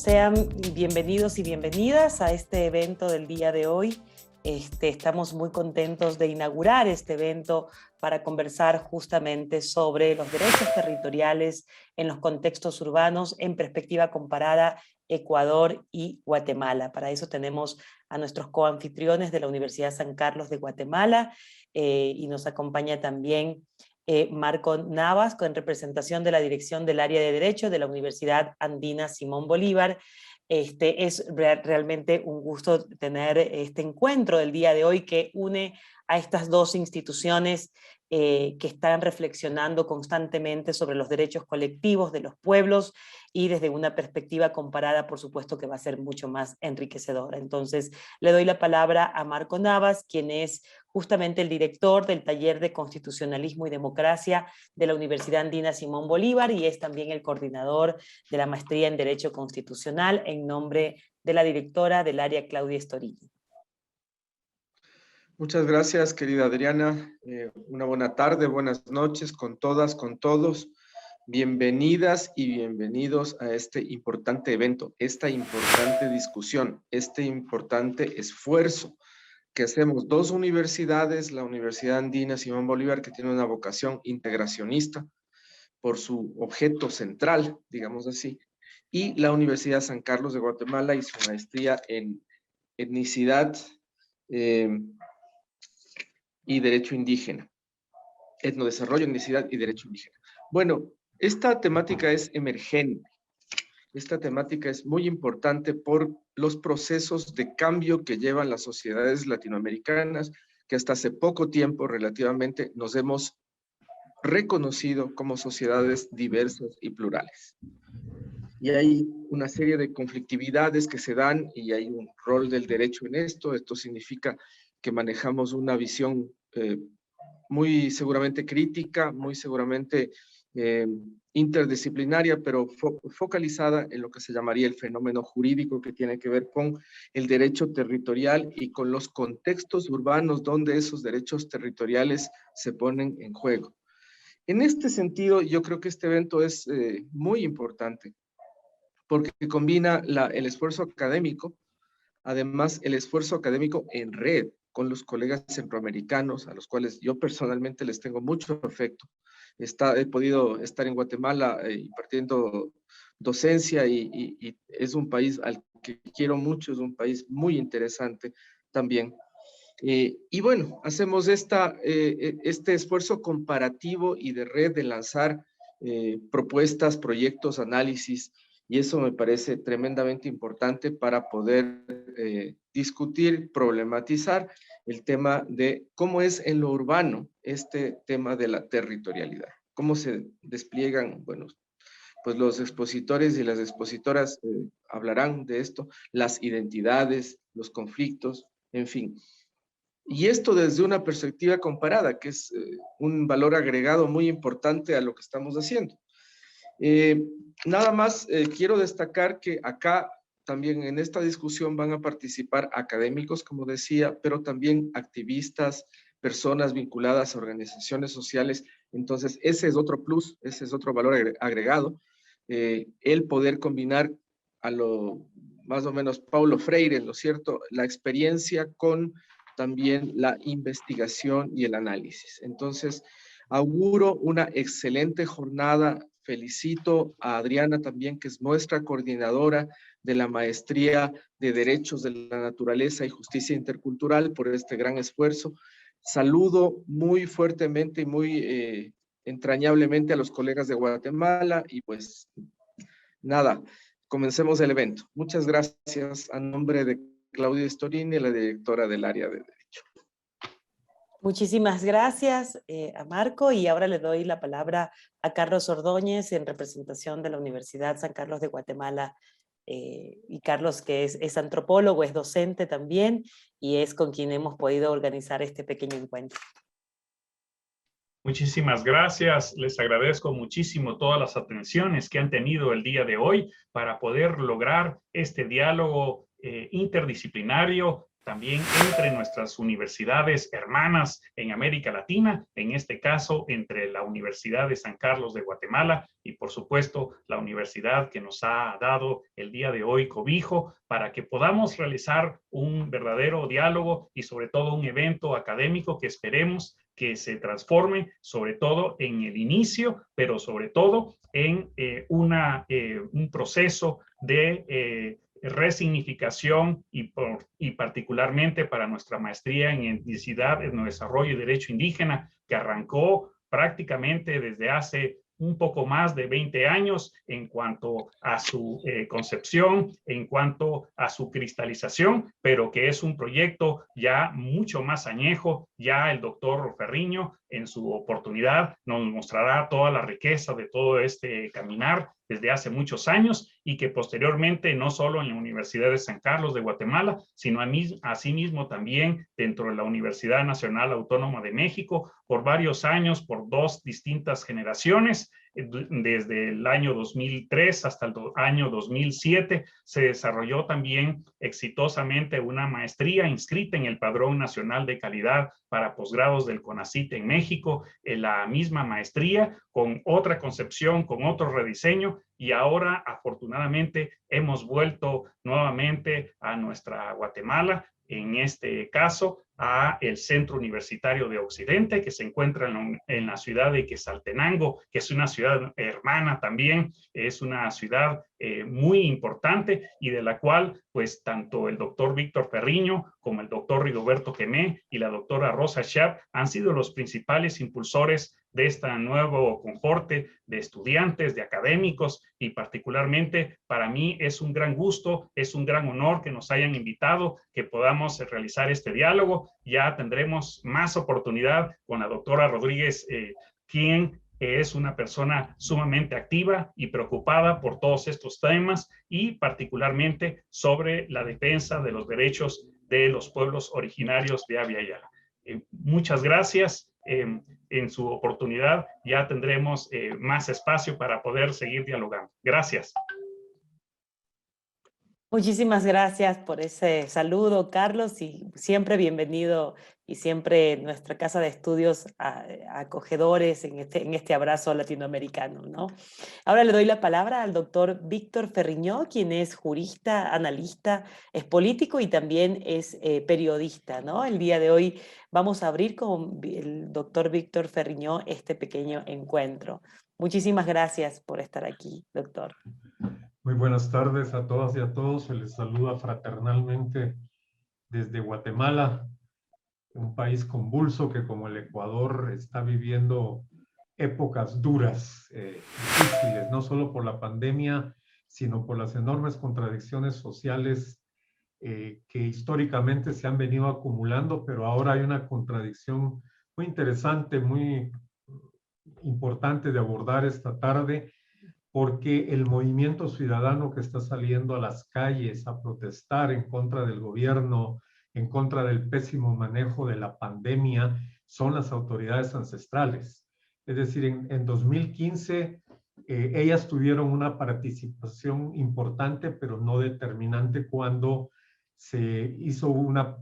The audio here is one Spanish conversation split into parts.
Sean bienvenidos y bienvenidas a este evento del día de hoy. Estamos muy contentos de inaugurar este evento para conversar justamente sobre los derechos territoriales en los contextos urbanos en perspectiva comparada Ecuador y Guatemala. Para eso tenemos a nuestros coanfitriones de la Universidad San Carlos de Guatemala y nos acompaña también Marco Navas, en representación de la Dirección del Área de Derecho de la Universidad Andina Simón Bolívar. Es realmente un gusto tener este encuentro del día de hoy que une a estas dos instituciones que están reflexionando constantemente sobre los derechos colectivos de los pueblos y desde una perspectiva comparada, por supuesto, que va a ser mucho más enriquecedora. Entonces, le doy la palabra a Marco Navas, quien es justamente el director del Taller de Constitucionalismo y Democracia de la Universidad Andina Simón Bolívar y es también el coordinador de la Maestría en Derecho Constitucional en nombre de la directora del área, Claudia Estoril. Muchas gracias, querida Adriana. Una buena tarde, buenas noches con todas, con todos. Bienvenidas y bienvenidos a este importante evento, esta importante discusión, este importante esfuerzo que hacemos dos universidades, la Universidad Andina Simón Bolívar, que tiene una vocación integracionista por su objeto central, digamos así, y la Universidad San Carlos de Guatemala y su maestría en etnicidad y derecho indígena, etnodesarrollo, etnicidad y derecho indígena. Bueno, esta temática es emergente. Esta temática es muy importante por los procesos de cambio que llevan las sociedades latinoamericanas, que hasta hace poco tiempo relativamente nos hemos reconocido como sociedades diversas y plurales. Y hay una serie de conflictividades que se dan y hay un rol del derecho en esto. Esto significa que manejamos una visión muy seguramente crítica, muy seguramente interdisciplinaria, pero focalizada en lo que se llamaría el fenómeno jurídico que tiene que ver con el derecho territorial y con los contextos urbanos donde esos derechos territoriales se ponen en juego. En este sentido, yo creo que este evento es muy importante porque combina el esfuerzo académico, además el esfuerzo académico en red con los colegas centroamericanos, a los cuales yo personalmente les tengo mucho afecto. He podido estar en Guatemala impartiendo docencia y es un país al que quiero mucho, es un país muy interesante también. Y bueno, hacemos este esfuerzo comparativo y de red de lanzar propuestas, proyectos, análisis, y eso me parece tremendamente importante para poder discutir, problematizar el tema de cómo es en lo urbano este tema de la territorialidad. Cómo se despliegan, bueno, pues los expositores y las expositoras hablarán de esto, las identidades, los conflictos, en fin. Y esto desde una perspectiva comparada, que es un valor agregado muy importante a lo que estamos haciendo. Nada más quiero destacar que acá también en esta discusión van a participar académicos, como decía, pero también activistas, personas vinculadas a organizaciones sociales. Entonces, ese es otro plus, ese es otro valor agregado. El poder combinar a lo más o menos Paulo Freire, ¿no es cierto?, la experiencia con también la investigación y el análisis. Entonces, auguro una excelente jornada. Felicito a Adriana también, que es nuestra coordinadora de la Maestría de Derechos de la Naturaleza y Justicia Intercultural por este gran esfuerzo. Saludo muy fuertemente y muy entrañablemente a los colegas de Guatemala y pues nada, comencemos el evento. Muchas gracias a nombre de Claudia Estorini, la directora del área de Derecho. Muchísimas gracias a Marco y ahora le doy la palabra a Carlos Ordóñez en representación de la Universidad San Carlos de Guatemala. Y Carlos, que es antropólogo, es docente también y es con quien hemos podido organizar este pequeño encuentro. Muchísimas gracias. Les agradezco muchísimo todas las atenciones que han tenido el día de hoy para poder lograr este diálogo interdisciplinario también entre nuestras universidades hermanas en América Latina, en este caso entre la Universidad de San Carlos de Guatemala y por supuesto la universidad que nos ha dado el día de hoy cobijo para que podamos realizar un verdadero diálogo y sobre todo un evento académico que esperemos que se transforme sobre todo en el inicio, pero sobre todo en un proceso de resignificación y particularmente para nuestra maestría en etnicidad, etnodesarrollo y derecho indígena, que arrancó prácticamente desde hace un poco más de 20 años en cuanto a su concepción, en cuanto a su cristalización, pero que es un proyecto ya mucho más añejo. Ya el doctor Ferriño en su oportunidad nos mostrará toda la riqueza de todo este caminar desde hace muchos años y que posteriormente no solo en la Universidad de San Carlos de Guatemala, sino asimismo también dentro de la Universidad Nacional Autónoma de México por varios años, por dos distintas generaciones, desde el año 2003 hasta el año 2007, se desarrolló también exitosamente una maestría inscrita en el Padrón Nacional de Calidad para posgrados del CONACYT en México, en la misma maestría, con otra concepción, con otro rediseño, y ahora afortunadamente hemos vuelto nuevamente a nuestra Guatemala, en este caso a el Centro Universitario de Occidente, que se encuentra en la ciudad de Quetzaltenango, que es una ciudad hermana también, es una ciudad muy importante y de la cual pues tanto el doctor Víctor Ferriño como el doctor Rigoberto Quemé y la doctora Rosa Schaap han sido los principales impulsores de este nuevo cohorte de estudiantes, de académicos, y particularmente para mí es un gran gusto, es un gran honor que nos hayan invitado, que podamos realizar este diálogo. Ya tendremos más oportunidad con la doctora Rodríguez, quien es una persona sumamente activa y preocupada por todos estos temas y particularmente sobre la defensa de los derechos de los pueblos originarios de Abya Yala. Muchas gracias. En su oportunidad ya tendremos más espacio para poder seguir dialogando. Gracias. Muchísimas gracias por ese saludo, Carlos, y siempre bienvenido y siempre nuestra casa de estudios acogedores en este abrazo latinoamericano, ¿no? Ahora le doy la palabra al doctor Víctor Ferriño, quien es jurista, analista, es político y también es periodista, ¿no? El día de hoy vamos a abrir con el doctor Víctor Ferriño este pequeño encuentro. Muchísimas gracias por estar aquí, doctor. Muy buenas tardes a todas y a todos. Se les saluda fraternalmente desde Guatemala, un país convulso que como el Ecuador está viviendo épocas duras, difíciles, no solo por la pandemia, sino por las enormes contradicciones sociales que históricamente se han venido acumulando, pero ahora hay una contradicción muy interesante, muy importante de abordar esta tarde, porque el movimiento ciudadano que está saliendo a las calles a protestar en contra del gobierno, en contra del pésimo manejo de la pandemia, son las autoridades ancestrales. Es decir, en 2015 ellas tuvieron una participación importante, pero no determinante, cuando se hizo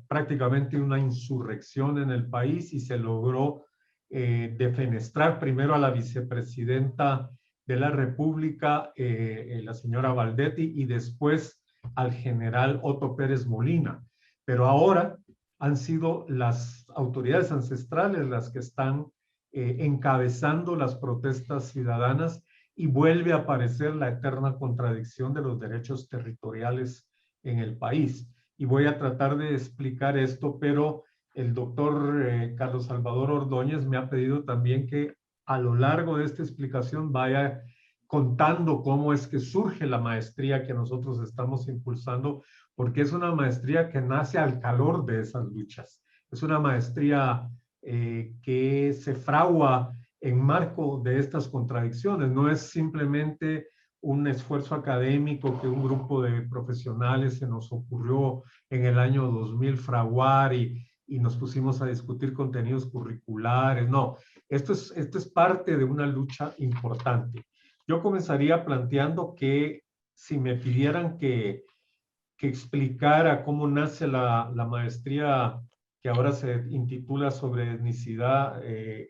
prácticamente una insurrección en el país y se logró defenestrar primero a la vicepresidenta de la República, la señora Valdetti, y después al general Otto Pérez Molina. Pero ahora han sido las autoridades ancestrales las que están encabezando las protestas ciudadanas, y vuelve a aparecer la eterna contradicción de los derechos territoriales en el país. Y voy a tratar de explicar esto, pero el doctor Carlos Salvador Ordóñez me ha pedido también que a lo largo de esta explicación vaya contando cómo es que surge la maestría que nosotros estamos impulsando, porque es una maestría que nace al calor de esas luchas. Es una maestría que se fragua en marco de estas contradicciones. No es simplemente un esfuerzo académico que un grupo de profesionales se nos ocurrió en el año 2000 fraguar y nos pusimos a discutir contenidos curriculares. No, esto es parte de una lucha importante. Yo comenzaría planteando que si me pidieran que que explicara cómo nace la maestría que ahora se intitula sobre etnicidad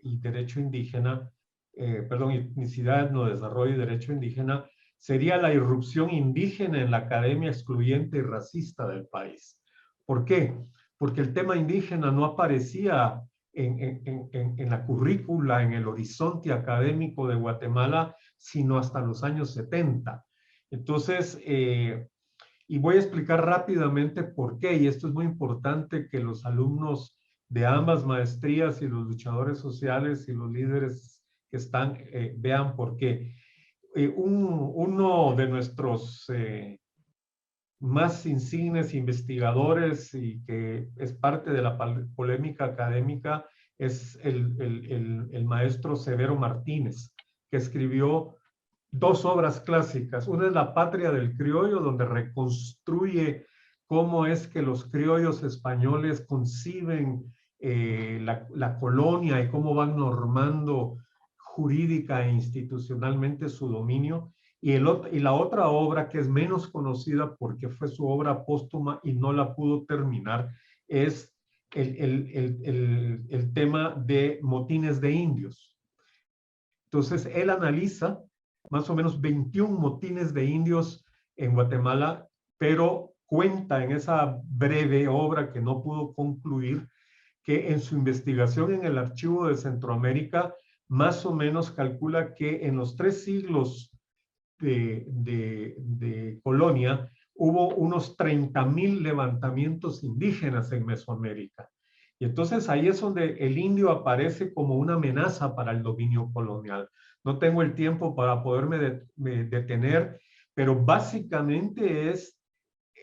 y derecho indígena, perdón, etnicidad, etnodesarrollo y derecho indígena, sería la irrupción indígena en la academia excluyente y racista del país. ¿Por qué? Porque el tema indígena no aparecía en la currícula, en el horizonte académico de Guatemala, sino hasta los años 70. Entonces, y voy a explicar rápidamente por qué, y esto es muy importante que los alumnos de ambas maestrías y los luchadores sociales y los líderes que están vean por qué. Uno de nuestros más insignes investigadores y que es parte de la polémica académica es el maestro Severo Martínez, que escribió dos obras clásicas. Una es La Patria del Criollo, donde reconstruye cómo es que los criollos españoles conciben la colonia y cómo van normando jurídica e institucionalmente su dominio. Y la otra obra, que es menos conocida porque fue su obra póstuma y no la pudo terminar, es el tema de motines de indios. Entonces, él analiza más o menos 21 motines de indios en Guatemala, pero cuenta en esa breve obra que no pudo concluir que en su investigación en el Archivo de Centroamérica, más o menos calcula que en los 3 siglos de colonia hubo unos 30,000 levantamientos indígenas en Mesoamérica. Y entonces ahí es donde el indio aparece como una amenaza para el dominio colonial. No tengo el tiempo para poderme detener, pero básicamente es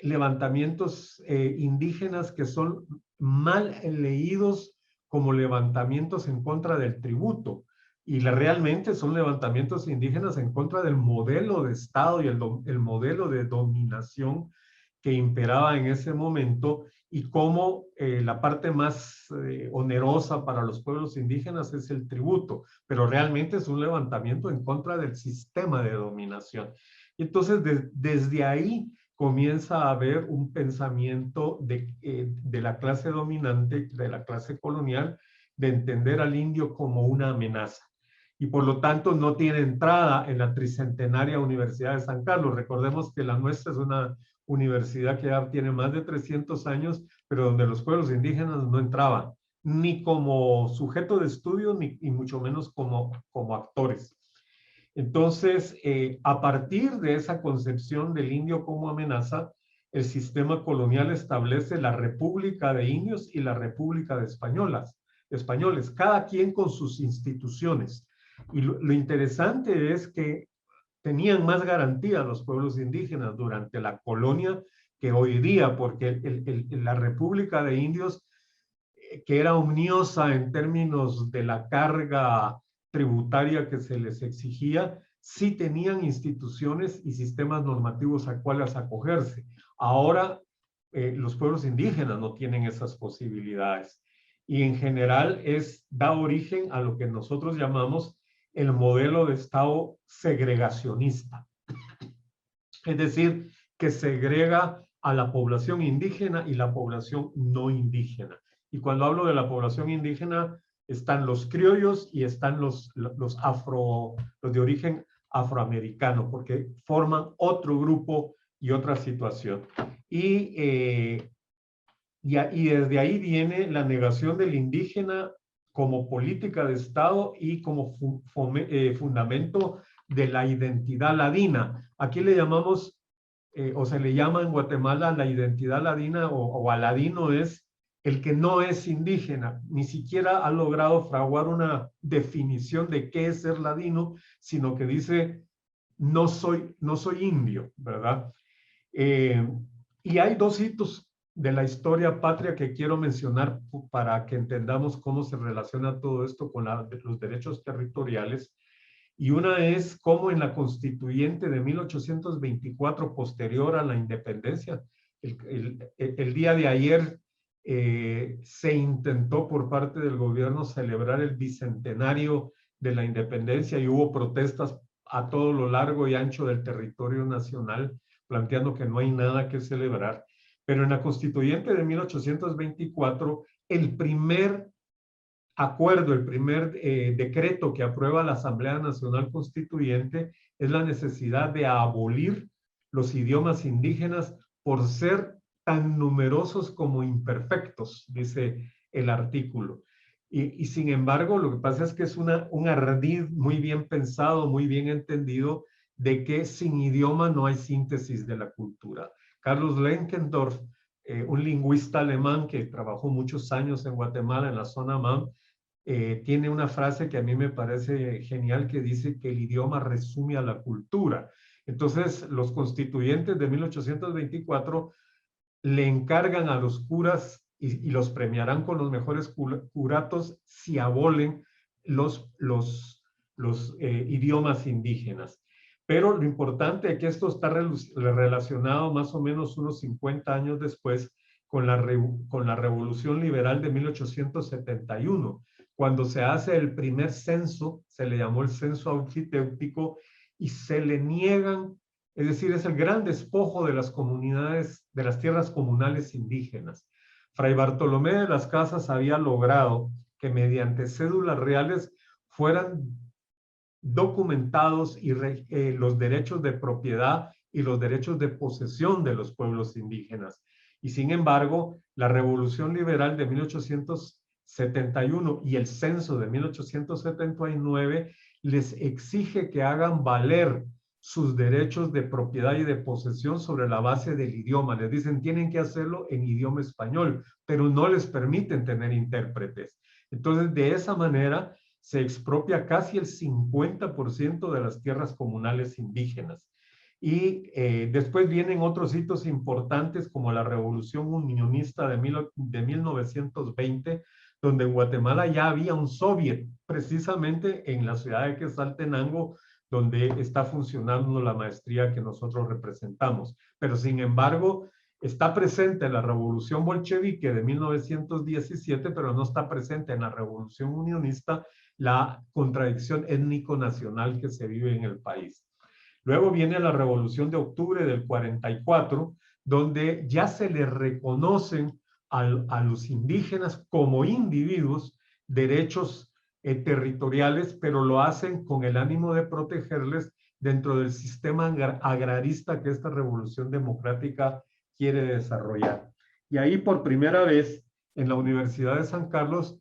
levantamientos indígenas que son mal leídos como levantamientos en contra del tributo. Y realmente son levantamientos indígenas en contra del modelo de Estado y el modelo de dominación que imperaba en ese momento, y cómo la parte más onerosa para los pueblos indígenas es el tributo, pero realmente es un levantamiento en contra del sistema de dominación. Y entonces desde ahí comienza a haber un pensamiento de la clase dominante, de la clase colonial, de entender al indio como una amenaza. Y por lo tanto no tiene entrada en la tricentenaria Universidad de San Carlos. Recordemos que la nuestra es una universidad que ya tiene más de 300 años, pero donde los pueblos indígenas no entraban, ni como sujeto de estudio, ni mucho menos como actores. Entonces, a partir de esa concepción del indio como amenaza, el sistema colonial establece la República de Indios y la República de españoles, cada quien con sus instituciones. Y lo interesante es que tenían más garantía los pueblos indígenas durante la colonia que hoy día, porque la República de Indios, que era omniosa en términos de la carga tributaria que se les exigía, sí tenían instituciones y sistemas normativos a cuales acogerse. Ahora, los pueblos indígenas no tienen esas posibilidades. Y en general da origen a lo que nosotros llamamos el modelo de Estado segregacionista. Es decir, que segrega a la población indígena y la población no indígena. Y cuando hablo de la población indígena, están los criollos y están los de origen afroamericano, porque forman otro grupo y otra situación. Y desde ahí viene la negación del indígena como política de Estado y como fundamento de la identidad ladina. Aquí le llamamos, o se le llama en Guatemala, la identidad ladina o aladino es el que no es indígena, ni siquiera ha logrado fraguar una definición de qué es ser ladino, sino que dice, no soy indio, ¿verdad? Y hay dos hitos de la historia patria que quiero mencionar para que entendamos cómo se relaciona todo esto con los derechos territoriales. Y una es cómo en la constituyente de 1824, posterior a la independencia, el día de ayer se intentó por parte del gobierno celebrar el bicentenario de la independencia y hubo protestas a todo lo largo y ancho del territorio nacional planteando que no hay nada que celebrar. Pero en la Constituyente de 1824, el primer acuerdo, el primer decreto que aprueba la Asamblea Nacional Constituyente es la necesidad de abolir los idiomas indígenas por ser tan numerosos como imperfectos, dice el artículo. Y sin embargo, lo que pasa es que es un ardid muy bien pensado, muy bien entendido, de que sin idioma no hay síntesis de la cultura. Carlos Lenkendorf, un lingüista alemán que trabajó muchos años en Guatemala, en la zona MAM, tiene una frase que a mí me parece genial que dice que el idioma resume a la cultura. Entonces, los constituyentes de 1824 le encargan a los curas y los premiarán con los mejores curatos si abolen los idiomas indígenas. Pero lo importante es que esto está relacionado más o menos unos 50 años después con la Revolución Liberal de 1871, cuando se hace el primer censo, se le llamó el censo anfitéutico, y se le niegan, es decir, es el gran despojo de las comunidades, de las tierras comunales indígenas. Fray Bartolomé de las Casas había logrado que mediante cédulas reales fueran documentados y los derechos de propiedad y los derechos de posesión de los pueblos indígenas. Y sin embargo, la Revolución Liberal de 1871 y el censo de 1879 les exige que hagan valer sus derechos de propiedad y de posesión sobre la base del idioma. Les dicen, tienen que hacerlo en idioma español, pero no les permiten tener intérpretes. Entonces, de esa manera, se expropia casi el 50% de las tierras comunales indígenas. Y después vienen otros hitos importantes como la Revolución Unionista de 1920, donde en Guatemala ya había un soviet, precisamente en la ciudad de Quetzaltenango, donde está funcionando la maestría que nosotros representamos. Pero sin embargo, está presente en la Revolución Bolchevique de 1917, pero no está presente en la Revolución Unionista la contradicción étnico-nacional que se vive en el país. Luego viene la Revolución de Octubre del 44, donde ya se le reconocen a los indígenas como individuos derechos territoriales, pero lo hacen con el ánimo de protegerles dentro del sistema agrarista que esta revolución democrática quiere desarrollar. Y ahí por primera vez en la Universidad de San Carlos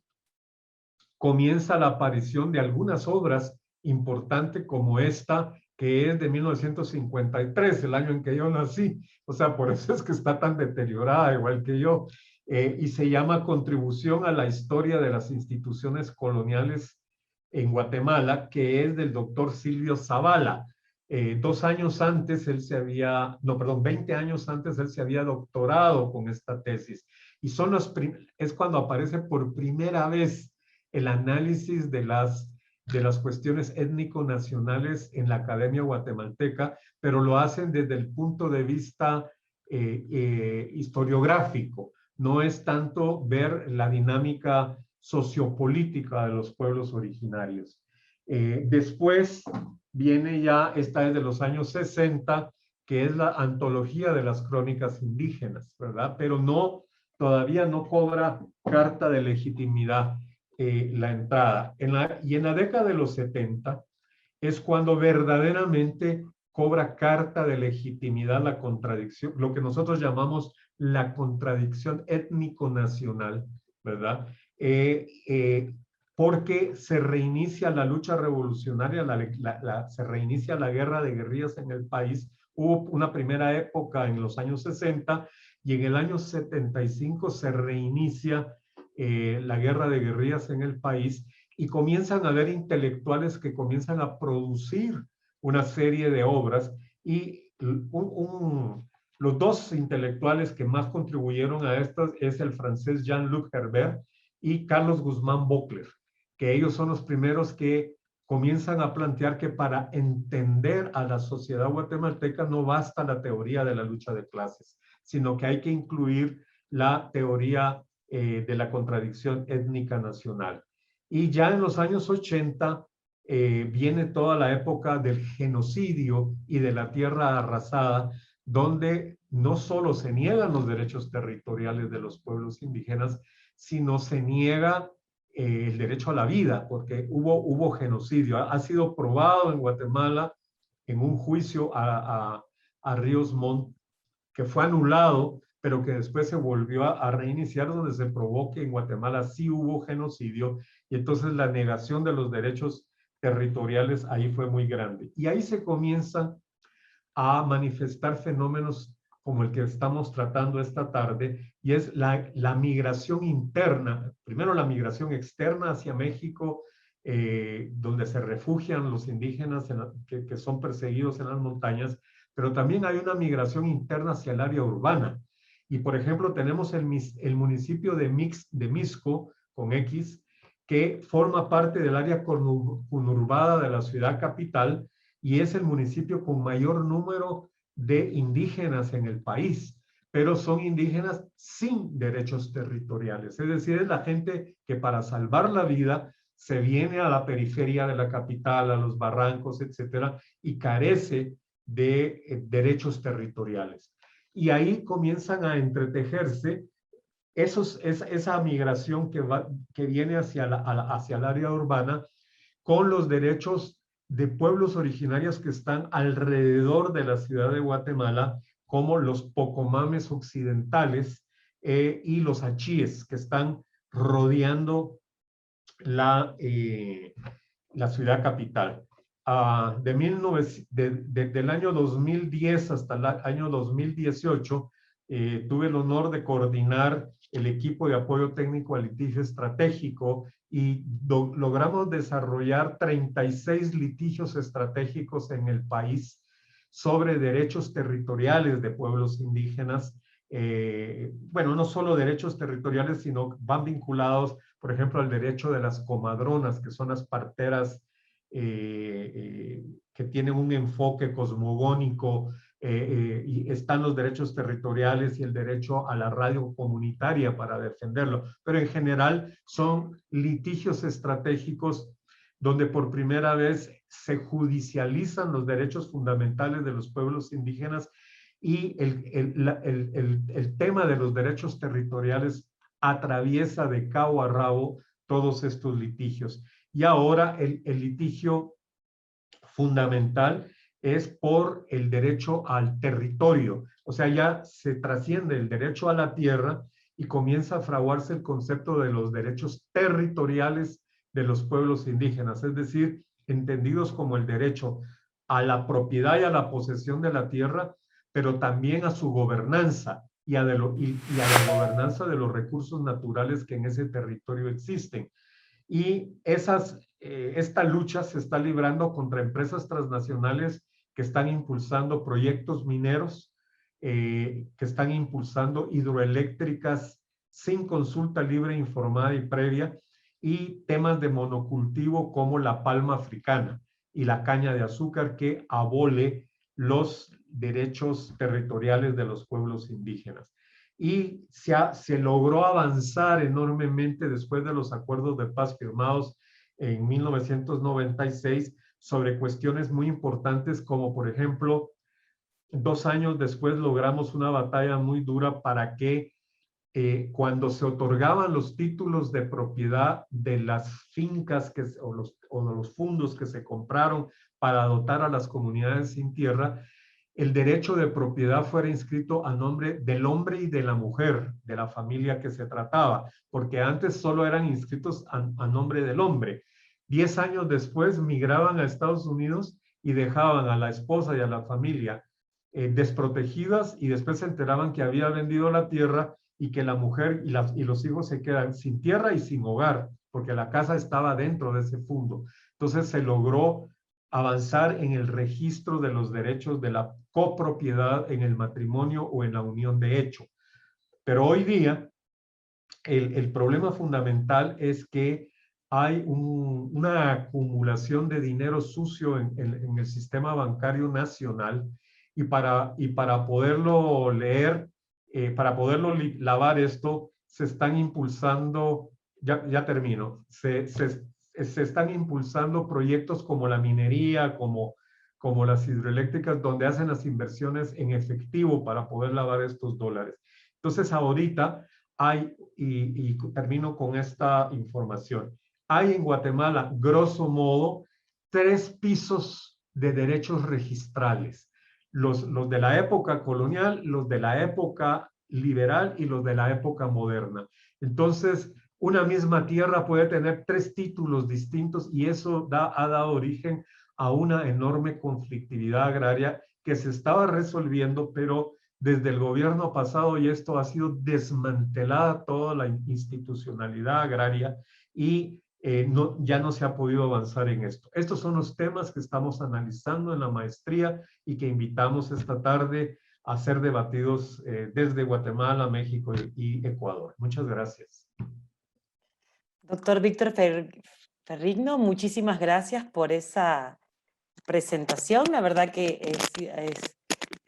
comienza la aparición de algunas obras importantes como esta, que es de 1953, el año en que yo nací. O sea, por eso es que está tan deteriorada, igual que yo. Y se llama Contribución a la Historia de las Instituciones Coloniales en Guatemala, que es del doctor Silvio Zavala. 2 años antes él se había, no, perdón, 20 años antes él se había doctorado con esta tesis. Y son es cuando aparece por primera vez el análisis de las cuestiones étnico-nacionales en la Academia Guatemalteca, pero lo hacen desde el punto de vista historiográfico. No es tanto ver la dinámica sociopolítica de los pueblos originarios. Después viene ya, esta es de los años 60, que es la antología de las crónicas indígenas, ¿verdad? Pero no, todavía no cobra carta de legitimidad la entrada. Y en la década de los 70 es cuando verdaderamente cobra carta de legitimidad la contradicción, lo que nosotros llamamos la contradicción étnico-nacional, ¿verdad? Porque se reinicia la lucha revolucionaria, se reinicia la guerra de guerrillas en el país. Hubo una primera época en los años 60 y en el año 75 se reinicia la guerra de guerrillas en el país y comienzan a haber intelectuales que comienzan a producir una serie de obras y los 2 intelectuales que más contribuyeron a estas es el francés Jean-Luc Herbert y Carlos Guzmán Bockler, que ellos son los primeros que comienzan a plantear que para entender a la sociedad guatemalteca no basta la teoría de la lucha de clases, sino que hay que incluir la teoría de la contradicción étnica nacional. Y ya en los años 80 viene toda la época del genocidio y de la tierra arrasada, donde no solo se niegan los derechos territoriales de los pueblos indígenas, sino se niega el derecho a la vida, porque hubo genocidio. Ha sido probado en Guatemala en un juicio a Ríos Montt, que fue anulado, pero que después se volvió a reiniciar, donde se probó que en Guatemala sí hubo genocidio, y entonces la negación de los derechos territoriales ahí fue muy grande. Y ahí se comienzan a manifestar fenómenos como el que estamos tratando esta tarde, y es la migración interna, primero la migración externa hacia México, donde se refugian los indígenas que son perseguidos en las montañas, pero también hay una migración interna hacia el área urbana. Y por ejemplo tenemos el municipio de Mixco, con X, que forma parte del área conurbada de la ciudad capital, y es el municipio con mayor número de indígenas en el país, pero son indígenas sin derechos territoriales. Es decir, es la gente que para salvar la vida se viene a la periferia de la capital, a los barrancos, etcétera, y carece de derechos territoriales. Y ahí comienzan a entretejerse esa migración que viene hacia el área urbana con los derechos de pueblos originarios que están alrededor de la ciudad de Guatemala, como los Pocomames occidentales y los achíes, que están rodeando la ciudad capital. Del año 2010 hasta el año 2018, tuve el honor de coordinar el equipo de apoyo técnico al litigio estratégico, y logramos desarrollar 36 litigios estratégicos en el país sobre derechos territoriales de pueblos indígenas. Bueno, no solo derechos territoriales, sino van vinculados, por ejemplo, al derecho de las comadronas, que son las parteras que tienen un enfoque cosmogónico, y están los derechos territoriales y el derecho a la radio comunitaria para defenderlo. Pero en general son litigios estratégicos donde por primera vez se judicializan los derechos fundamentales de los pueblos indígenas, y el tema de los derechos territoriales atraviesa de cabo a rabo todos estos litigios. Y ahora el litigio fundamental es por el derecho al territorio. O sea, ya se trasciende el derecho a la tierra y comienza a fraguarse el concepto de los derechos territoriales de los pueblos indígenas, es decir, entendidos como el derecho a la propiedad y a la posesión de la tierra, pero también a su gobernanza y a la gobernanza de los recursos naturales que en ese territorio existen. Y esta lucha se está librando contra empresas transnacionales que están impulsando proyectos mineros, que están impulsando hidroeléctricas sin consulta libre, informada y previa, y temas de monocultivo como la palma africana y la caña de azúcar, que abole los derechos territoriales de los pueblos indígenas. Y se logró avanzar enormemente después de los acuerdos de paz firmados en 1996 sobre cuestiones muy importantes, como por ejemplo, 2 años después logramos una batalla muy dura para que cuando se otorgaban los títulos de propiedad de las fincas o de los fondos que se compraron para dotar a las comunidades sin tierra, el derecho de propiedad fuera inscrito a nombre del hombre y de la mujer, de la familia que se trataba, porque antes solo eran inscritos a nombre del hombre. 10 años después migraban a Estados Unidos y dejaban a la esposa y a la familia desprotegidas, y después se enteraban que había vendido la tierra y que la mujer y los hijos se quedan sin tierra y sin hogar, porque la casa estaba dentro de ese fondo. Entonces se logró avanzar en el registro de los derechos de la copropiedad en el matrimonio o en la unión de hecho. Pero hoy día el problema fundamental es que hay una acumulación de dinero sucio en el sistema bancario nacional, y para poderlo leer, para poderlo lavar esto, se están impulsando, ya termino, se están impulsando proyectos como la minería, como como las hidroeléctricas, donde hacen las inversiones en efectivo para poder lavar estos dólares. Entonces, ahorita hay, y termino con esta información, hay en Guatemala, grosso modo, 3 pisos de derechos registrales. Los de la época colonial, los de la época liberal y los de la época moderna. Entonces, una misma tierra puede tener 3 títulos distintos y eso ha dado origen a una enorme conflictividad agraria que se estaba resolviendo, pero desde el gobierno pasado y esto ha sido desmantelada toda la institucionalidad agraria y ya no se ha podido avanzar en esto. Estos son los temas que estamos analizando en la maestría y que invitamos esta tarde a ser debatidos desde Guatemala, México y Ecuador. Muchas gracias. Doctor Víctor Ferrigno, muchísimas gracias por esa presentación. La verdad que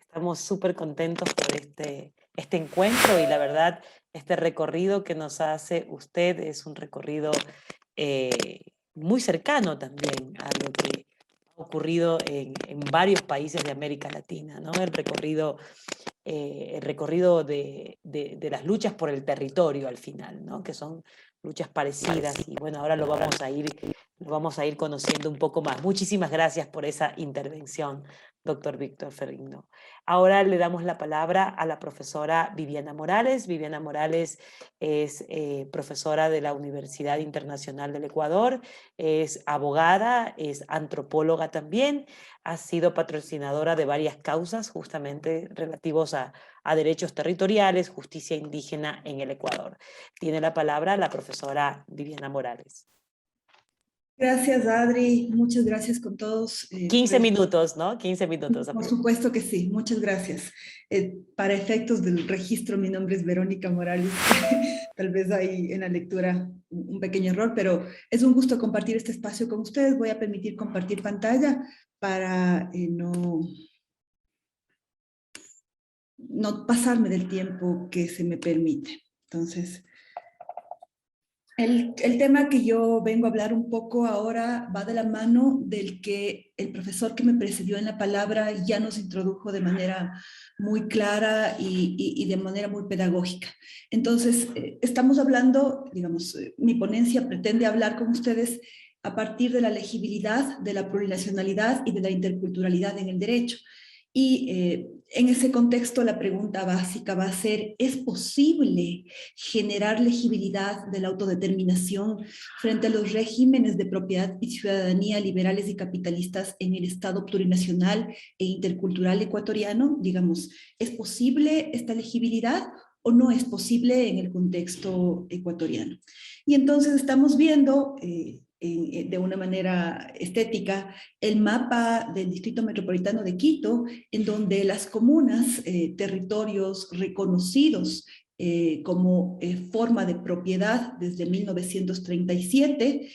estamos súper contentos por este encuentro y la verdad este recorrido que nos hace usted es un recorrido muy cercano también a lo que ha ocurrido en varios países de América Latina, ¿no? El recorrido de las luchas por el territorio al final, ¿no? Que son luchas parecidas y bueno, ahora lo vamos a ir conociendo un poco más. Muchísimas gracias por esa intervención, doctor Víctor Ferrigno. Ahora le damos la palabra a la profesora Viviana Morales. Viviana Morales es profesora de la Universidad Internacional del Ecuador, es abogada, es antropóloga también, ha sido patrocinadora de varias causas justamente relativos a derechos territoriales, justicia indígena en el Ecuador. Tiene la palabra la profesora Viviana Morales. Gracias, Adri. Muchas gracias con todos. 15 minutos, ¿no? 15 minutos. Por supuesto que sí. Muchas gracias. Para efectos del registro, mi nombre es Verónica Morales. Tal vez hay en la lectura un pequeño error, pero es un gusto compartir este espacio con ustedes. Voy a permitir compartir pantalla para no pasarme del tiempo que se me permite. Entonces, el tema que yo vengo a hablar un poco ahora va de la mano del que el profesor que me precedió en la palabra ya nos introdujo de manera muy clara y de manera muy pedagógica. Entonces, estamos hablando, digamos, mi ponencia pretende hablar con ustedes a partir de la legibilidad, de la plurinacionalidad y de la interculturalidad en el derecho. Y en ese contexto la pregunta básica va a ser, ¿es posible generar legibilidad de la autodeterminación frente a los regímenes de propiedad y ciudadanía liberales y capitalistas en el Estado plurinacional e intercultural ecuatoriano? Digamos, ¿es posible esta legibilidad o no es posible en el contexto ecuatoriano? Y entonces estamos viendo de una manera estética el mapa del Distrito Metropolitano de Quito, en donde las comunas, territorios reconocidos como forma de propiedad desde 1937,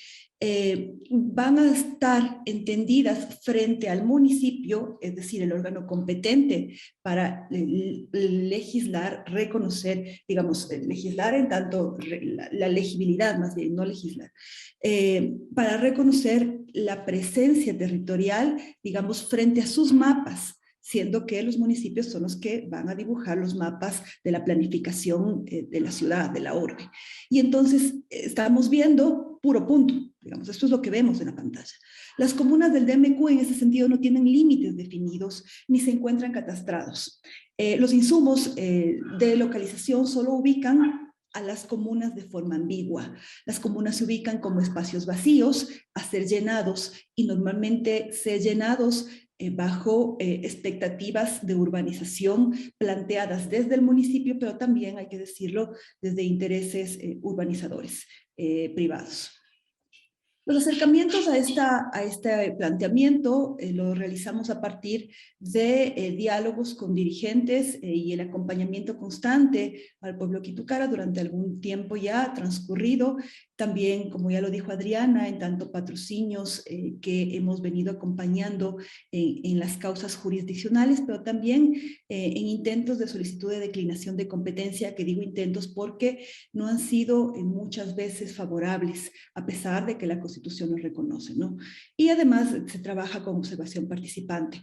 van a estar entendidas frente al municipio, es decir, el órgano competente para legislar, reconocer, digamos, legislar en tanto la legibilidad, más bien, no legislar, para reconocer la presencia territorial, digamos, frente a sus mapas, siendo que los municipios son los que van a dibujar los mapas de la planificación de la ciudad, de la urbe. Y entonces estamos viendo puro punto, digamos, esto es lo que vemos en la pantalla. Las comunas del DMQ en ese sentido no tienen límites definidos ni se encuentran catastrados. Los insumos de localización solo ubican a las comunas de forma ambigua. Las comunas se ubican como espacios vacíos a ser llenados y normalmente ser llenados bajo expectativas de urbanización planteadas desde el municipio, pero también, hay que decirlo, desde intereses urbanizadores privados. Los acercamientos a este planteamiento lo realizamos a partir de diálogos con dirigentes y el acompañamiento constante al pueblo Quitucara durante algún tiempo ya transcurrido. También, como ya lo dijo Adriana, en tanto patrocinios que hemos venido acompañando en las causas jurisdiccionales, pero también en intentos de solicitud de declinación de competencia, que digo intentos porque no han sido muchas veces favorables, a pesar de que la Constitución Constitución nos reconoce, ¿no? Y además se trabaja con observación participante.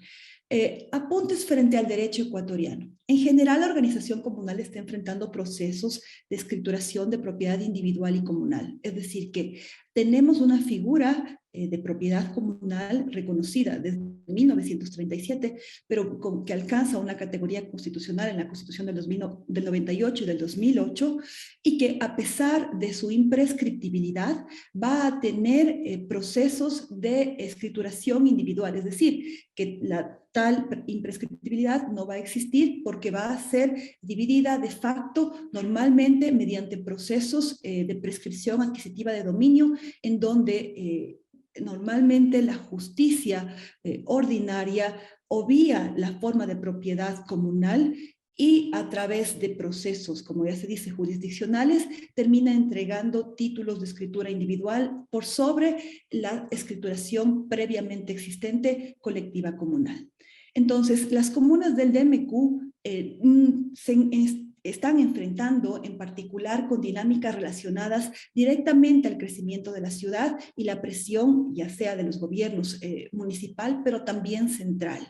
Apuntes frente al derecho ecuatoriano. En general, la organización comunal está enfrentando procesos de escrituración de propiedad individual y comunal. Es decir, que tenemos una figura de propiedad comunal reconocida desde 1937, pero que alcanza una categoría constitucional en la Constitución del 98 y del 2008, y que a pesar de su imprescriptibilidad va a tener procesos de escrituración individual, es decir, que la tal imprescriptibilidad no va a existir porque va a ser dividida de facto normalmente mediante procesos de prescripción adquisitiva de dominio, en donde normalmente la justicia ordinaria obvia la forma de propiedad comunal y a través de procesos, como ya se dice, jurisdiccionales, termina entregando títulos de escritura individual por sobre la escrituración previamente existente colectiva comunal. Entonces, las comunas del DMQ están enfrentando en particular con dinámicas relacionadas directamente al crecimiento de la ciudad y la presión, ya sea de los gobiernos municipal, pero también central.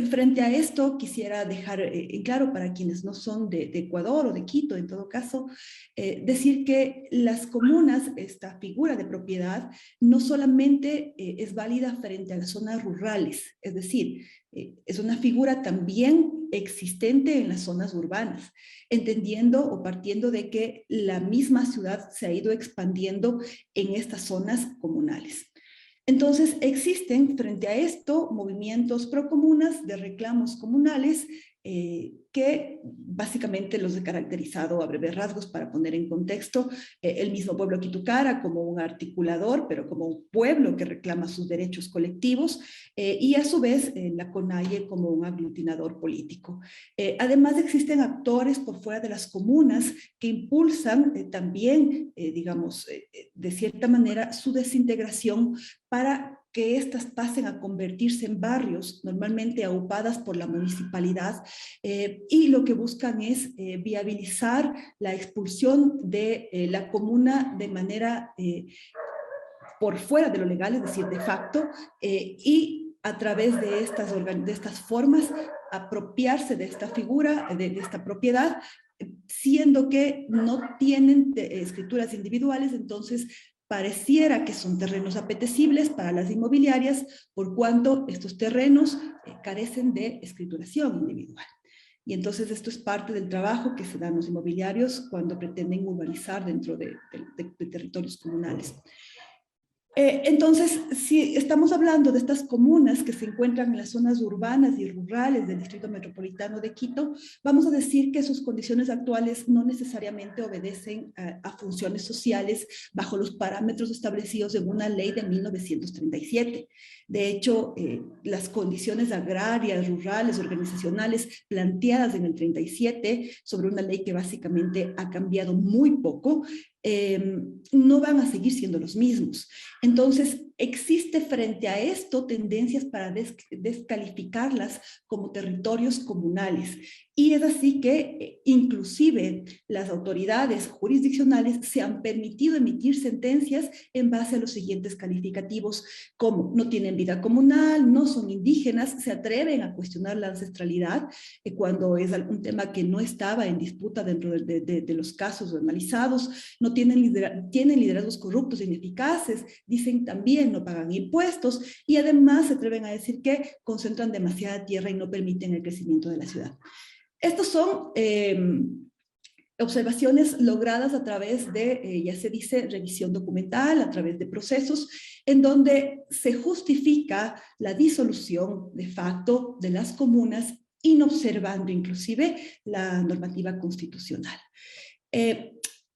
Frente a esto, quisiera dejar en claro para quienes no son de Ecuador o de Quito, en todo caso, decir que las comunas, esta figura de propiedad, no solamente es válida frente a las zonas rurales, es decir, es una figura también existente en las zonas urbanas, entendiendo o partiendo de que la misma ciudad se ha ido expandiendo en estas zonas comunales. Entonces, existen frente a esto movimientos procomunas de reclamos comunales que básicamente los he caracterizado a breves rasgos para poner en contexto el mismo pueblo Quitucara como un articulador, pero como un pueblo que reclama sus derechos colectivos y a su vez la CONAIE como un aglutinador político. Además existen actores por fuera de las comunas que impulsan también, digamos, de cierta manera su desintegración para que éstas pasen a convertirse en barrios, normalmente aupadas por la municipalidad, y lo que buscan es viabilizar la expulsión de la comuna de manera por fuera de lo legal, es decir, de facto, y a través de estas formas apropiarse de esta figura, de esta propiedad, siendo que no tienen escrituras individuales, entonces pareciera que son terrenos apetecibles para las inmobiliarias, por cuanto estos terrenos carecen de escrituración individual. Y entonces esto es parte del trabajo que se dan los inmobiliarios cuando pretenden urbanizar dentro de territorios comunales. Entonces, si estamos hablando de estas comunas que se encuentran en las zonas urbanas y rurales del Distrito Metropolitano de Quito, vamos a decir que sus condiciones actuales no necesariamente obedecen a funciones sociales bajo los parámetros establecidos en una ley de 1937. De hecho, las condiciones agrarias, rurales, organizacionales planteadas en el 37 sobre una ley que básicamente ha cambiado muy poco, no van a seguir siendo los mismos. Entonces, existe frente a esto tendencias para descalificarlas como territorios comunales. Y es así que inclusive las autoridades jurisdiccionales se han permitido emitir sentencias en base a los siguientes calificativos, como no tienen vida comunal, no son indígenas, se atreven a cuestionar la ancestralidad cuando es algún tema que no estaba en disputa dentro de los casos analizados, no tienen liderazgos corruptos e ineficaces, dicen también no pagan impuestos y además se atreven a decir que concentran demasiada tierra y no permiten el crecimiento de la ciudad. Estos son observaciones logradas a través de, ya se dice, revisión documental, a través de procesos en donde se justifica la disolución de facto de las comunas, inobservando inclusive la normativa constitucional.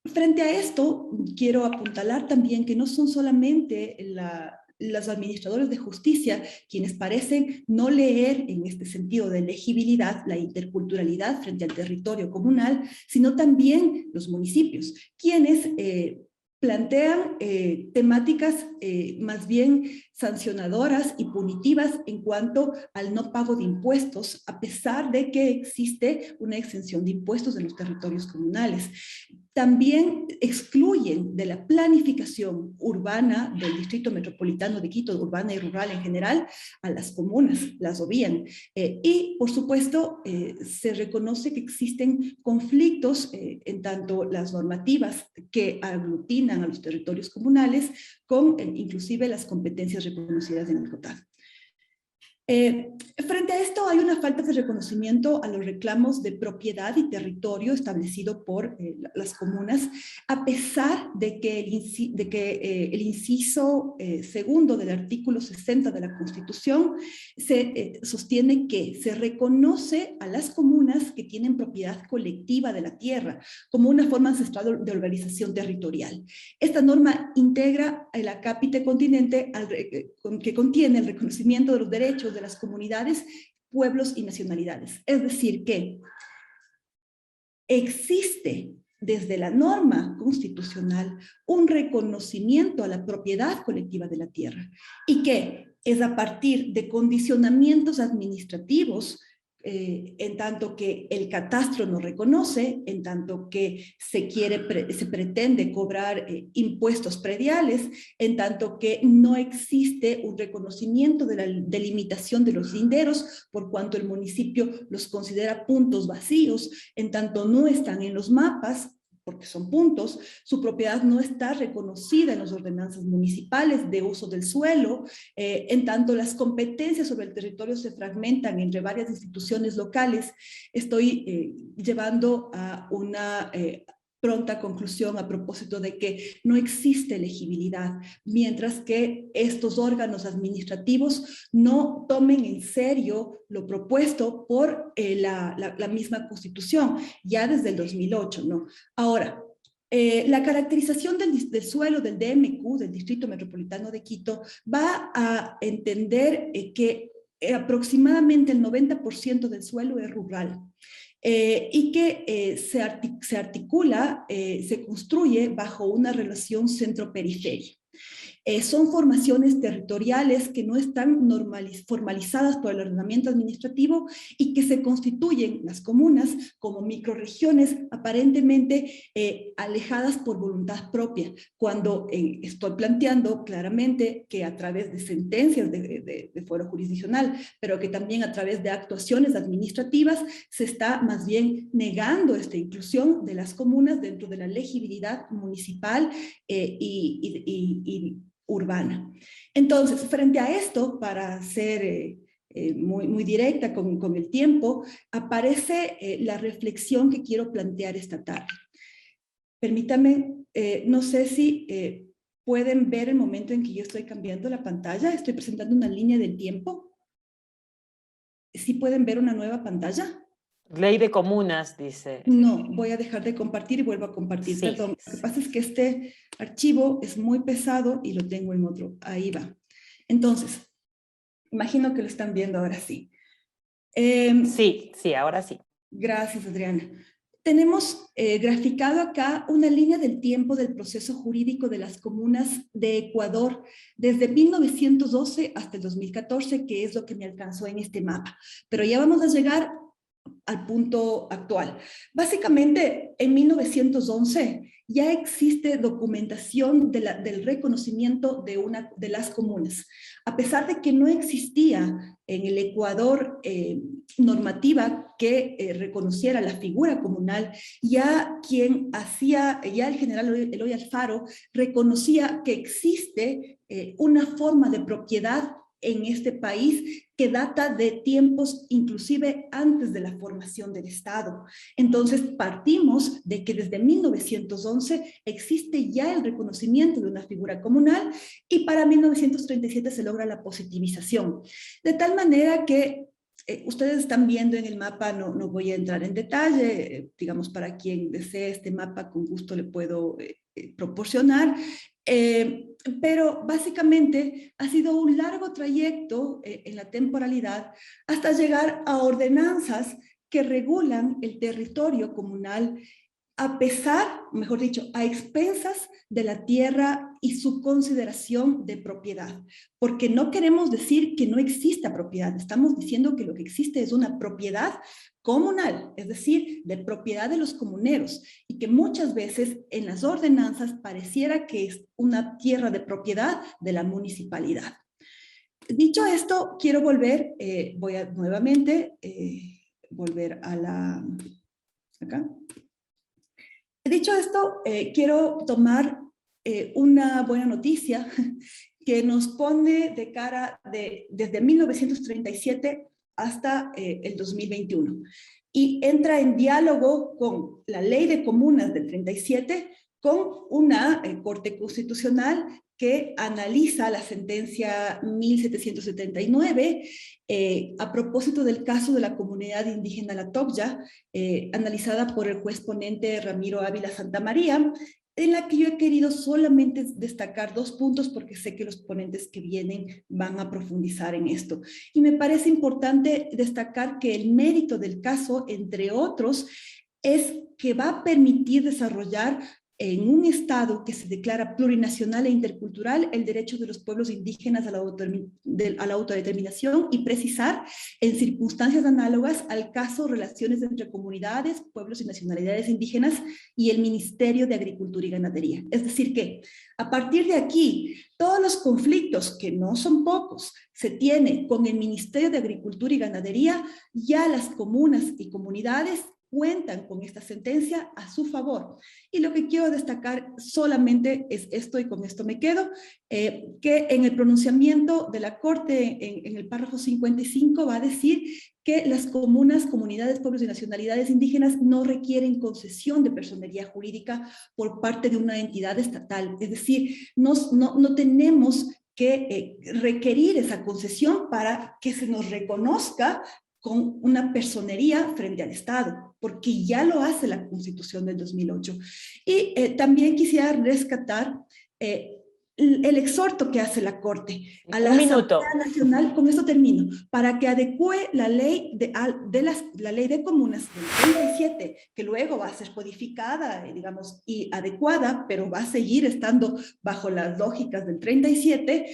Frente a esto, quiero apuntalar también que no son solamente los administradores de justicia quienes parecen no leer en este sentido de legibilidad la interculturalidad frente al territorio comunal, sino también los municipios, quienes plantean temáticas más bien sancionadoras y punitivas en cuanto al no pago de impuestos, a pesar de que existe una exención de impuestos en los territorios comunales. También excluyen de la planificación urbana del Distrito Metropolitano de Quito, urbana y rural en general, a las comunas, las obvían. Y, por supuesto, se reconoce que existen conflictos en tanto las normativas que aglutinan a los territorios comunales con inclusive las competencias reconocidas en el COTAD. Frente a esto hay una falta de reconocimiento a los reclamos de propiedad y territorio establecido por las comunas, a pesar de que el inciso segundo del artículo 60 de la Constitución se sostiene que se reconoce a las comunas que tienen propiedad colectiva de la tierra como una forma ancestral de organización territorial. Esta norma integra el acápite continente que contiene el reconocimiento de los derechos de las comunidades, pueblos y nacionalidades. Es decir, que existe desde la norma constitucional un reconocimiento a la propiedad colectiva de la tierra y que es a partir de condicionamientos administrativos en tanto que el catastro no reconoce, en tanto que se pretende cobrar impuestos prediales, en tanto que no existe un reconocimiento de la delimitación de los linderos, por cuanto el municipio los considera puntos vacíos, en tanto no están en los mapas, porque son puntos, su propiedad no está reconocida en las ordenanzas municipales de uso del suelo, en tanto las competencias sobre el territorio se fragmentan entre varias instituciones locales. Estoy llevando a una pronta conclusión a propósito de que no existe elegibilidad, mientras que estos órganos administrativos no tomen en serio lo propuesto por la misma Constitución, ya desde el 2008, ¿no? Ahora, la caracterización del suelo del DMQ, del Distrito Metropolitano de Quito, va a entender que aproximadamente el 90% del suelo es rural. Y que se articula, se construye bajo una relación centro-periferia. Son formaciones territoriales que no están formalizadas por el ordenamiento administrativo y que se constituyen las comunas como microrregiones aparentemente alejadas por voluntad propia, cuando estoy planteando claramente que a través de sentencias de fuero jurisdiccional, pero que también a través de actuaciones administrativas se está más bien negando esta inclusión de las comunas dentro de la legibilidad municipal y urbana. Entonces, frente a esto, para ser muy directa con el tiempo, aparece la reflexión que quiero plantear esta tarde. Permítame, no sé si pueden ver el momento en que yo estoy cambiando la pantalla. Estoy presentando una línea del tiempo. ¿Sí pueden ver una nueva pantalla? Ley de comunas, dice. No, voy a dejar de compartir y vuelvo a compartir. Sí, perdón, lo que pasa es que este archivo es muy pesado y lo tengo en otro. Ahí va. Entonces, imagino que lo están viendo ahora sí. Sí, ahora sí. Gracias, Adriana. Tenemos graficado acá una línea del tiempo del proceso jurídico de las comunas de Ecuador desde 1912 hasta el 2014, que es lo que me alcanzó en este mapa. Pero ya vamos a llegar al punto actual. Básicamente, en 1911 ya existe documentación del reconocimiento de las comunas. A pesar de que no existía en el Ecuador normativa que reconociera la figura comunal, ya el general Eloy Alfaro reconocía que existe una forma de propiedad en este país que data de tiempos inclusive antes de la formación del Estado. Entonces partimos de que desde 1911 existe ya el reconocimiento de una figura comunal y para 1937 se logra la positivización. De tal manera que ustedes están viendo en el mapa, no voy a entrar en detalle, digamos para quien desee este mapa con gusto le puedo proporcionar, pero básicamente ha sido un largo trayecto en la temporalidad hasta llegar a ordenanzas que regulan el territorio comunal a pesar, mejor dicho, a expensas de la tierra y su consideración de propiedad. Porque no queremos decir que no exista propiedad, estamos diciendo que lo que existe es una propiedad comunal, es decir, de propiedad de los comuneros, y que muchas veces en las ordenanzas pareciera que es una tierra de propiedad de la municipalidad. Dicho esto, quiero volver, voy a nuevamente volver a la... acá. Dicho esto, quiero tomar una buena noticia que nos pone de cara desde 1937 hasta el 2021 y entra en diálogo con la Ley de Comunas del 37, con una Corte Constitucional que analiza la sentencia 1779 a propósito del caso de la comunidad indígena La Tocya, analizada por el juez ponente Ramiro Ávila Santamaría, en la que yo he querido solamente destacar 2 puntos porque sé que los ponentes que vienen van a profundizar en esto. Y me parece importante destacar que el mérito del caso, entre otros, es que va a permitir desarrollar en un Estado que se declara plurinacional e intercultural el derecho de los pueblos indígenas a la autodeterminación y precisar en circunstancias análogas al caso relaciones entre comunidades, pueblos y nacionalidades indígenas y el Ministerio de Agricultura y Ganadería. Es decir que a partir de aquí, todos los conflictos, que no son pocos, se tiene con el Ministerio de Agricultura y Ganadería, ya las comunas y comunidades cuentan con esta sentencia a su favor. Y lo que quiero destacar solamente es esto, y con esto me quedo, que en el pronunciamiento de la Corte, en el párrafo 55, va a decir que las comunas, comunidades, pueblos y nacionalidades indígenas no requieren concesión de personería jurídica por parte de una entidad estatal. Es decir, no tenemos que requerir esa concesión para que se nos reconozca con una personería frente al Estado, porque ya lo hace la Constitución del 2008. Y también quisiera rescatar el exhorto que hace la Corte a la Asamblea Nacional, con esto termino, para que adecue la ley la ley de comunas del 37, que luego va a ser codificada, digamos, y adecuada, pero va a seguir estando bajo las lógicas del 37,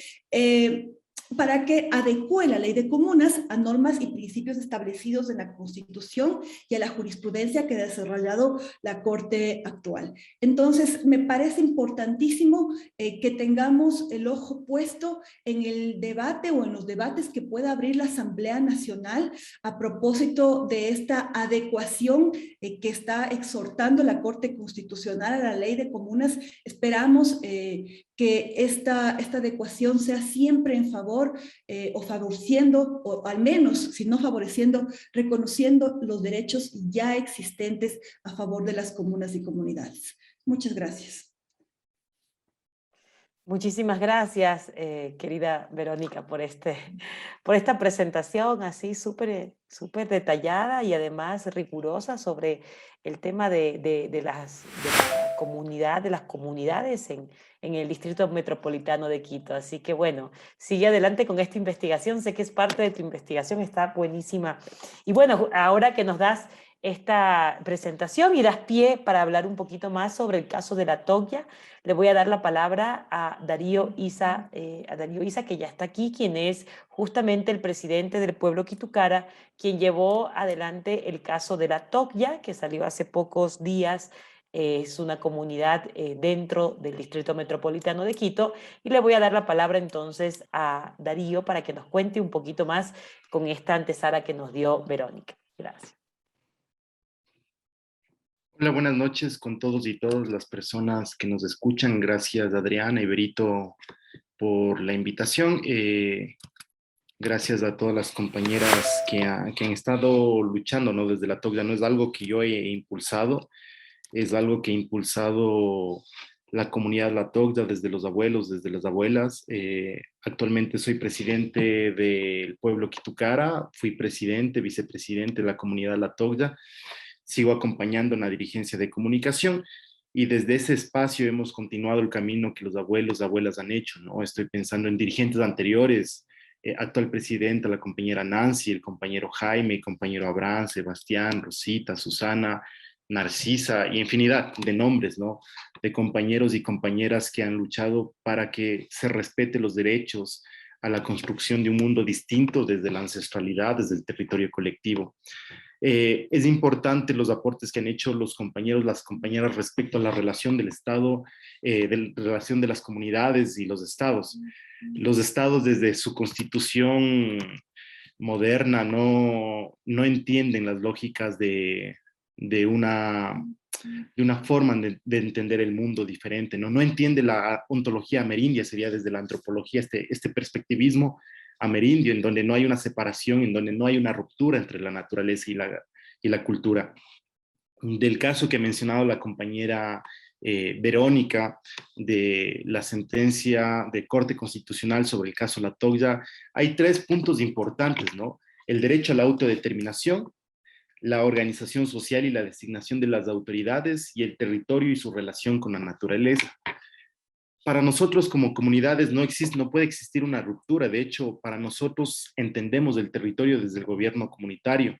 para que adecue la ley de comunas a normas y principios establecidos en la Constitución y a la jurisprudencia que ha desarrollado la Corte actual. Entonces, me parece importantísimo que tengamos el ojo puesto en el debate o en los debates que pueda abrir la Asamblea Nacional a propósito de esta adecuación que está exhortando la Corte Constitucional a la ley de comunas. Esperamos que esta adecuación sea siempre en favor o favoreciendo, o al menos, si no favoreciendo, reconociendo los derechos ya existentes a favor de las comunas y comunidades. Muchas gracias. Muchísimas gracias, querida Verónica, por esta presentación así súper detallada y además rigurosa sobre el tema de la comunidad, de las comunidades en el Distrito Metropolitano de Quito. Así que bueno, sigue adelante con esta investigación. Sé que es parte de tu investigación, está buenísima. Y bueno, ahora que nos das esta presentación y das pie para hablar un poquito más sobre el caso de La Tocya, le voy a dar la palabra a Darío Issa, que ya está aquí, quien es justamente el presidente del pueblo Quitucara, quien llevó adelante el caso de La Tocya, que salió hace pocos días. Es una comunidad dentro del Distrito Metropolitano de Quito, y le voy a dar la palabra entonces a Darío para que nos cuente un poquito más con esta antesala que nos dio Verónica. Gracias. Hola, buenas noches con todos y todas las personas que nos escuchan. Gracias, Adriana y Berito, por la invitación. Gracias a todas las compañeras que han estado luchando, ¿no? Desde La Tocya. No es algo que yo he impulsado, es algo que ha impulsado la comunidad La Tocya desde los abuelos, desde las abuelas. Actualmente soy presidente del pueblo Quitucara, fui presidente, vicepresidente de la comunidad La Tocya. Sigo acompañando en la dirigencia de comunicación y desde ese espacio hemos continuado el camino que los abuelos, abuelas han hecho, ¿no? Estoy pensando en dirigentes anteriores, actual presidenta, la compañera Nancy, el compañero Jaime, el compañero Abraham, Sebastián, Rosita, Susana, Narcisa y infinidad de nombres, ¿no? De compañeros y compañeras que han luchado para que se respete los derechos a la construcción de un mundo distinto desde la ancestralidad, desde el territorio colectivo. Es importante los aportes que han hecho los compañeros, las compañeras respecto a la relación del Estado, de la relación de las comunidades y los estados. Los estados desde su constitución moderna no entienden las lógicas de una forma de entender el mundo diferente, ¿no? No entiende la ontología amerindia, sería desde la antropología este perspectivismo amerindio, en donde no hay una separación, en donde no hay una ruptura entre la naturaleza y la cultura. Del caso que ha mencionado la compañera Verónica, de la sentencia de Corte Constitucional sobre el caso La Toya, hay 3 puntos importantes, ¿no? El derecho a la autodeterminación, la organización social y la designación de las autoridades, y el territorio y su relación con la naturaleza. Para nosotros como comunidades no puede existir una ruptura. De hecho, para nosotros entendemos el territorio desde el gobierno comunitario,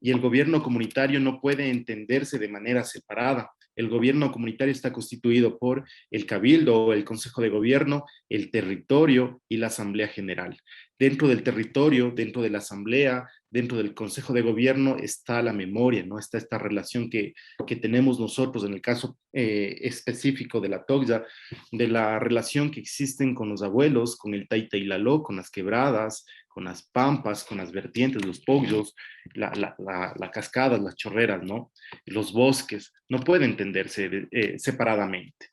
y el gobierno comunitario no puede entenderse de manera separada. El gobierno comunitario está constituido por el cabildo, el consejo de gobierno, el territorio y la asamblea general. Dentro del territorio, dentro de la asamblea, dentro del consejo de gobierno está la memoria, ¿no? Está esta relación que tenemos nosotros en el caso específico de la Togya, de la relación que existen con los abuelos, con el Taita y Lalo, con las quebradas, con las pampas, con las vertientes, los poggios, la cascada, las chorreras, ¿no? Los bosques, no puede entenderse separadamente.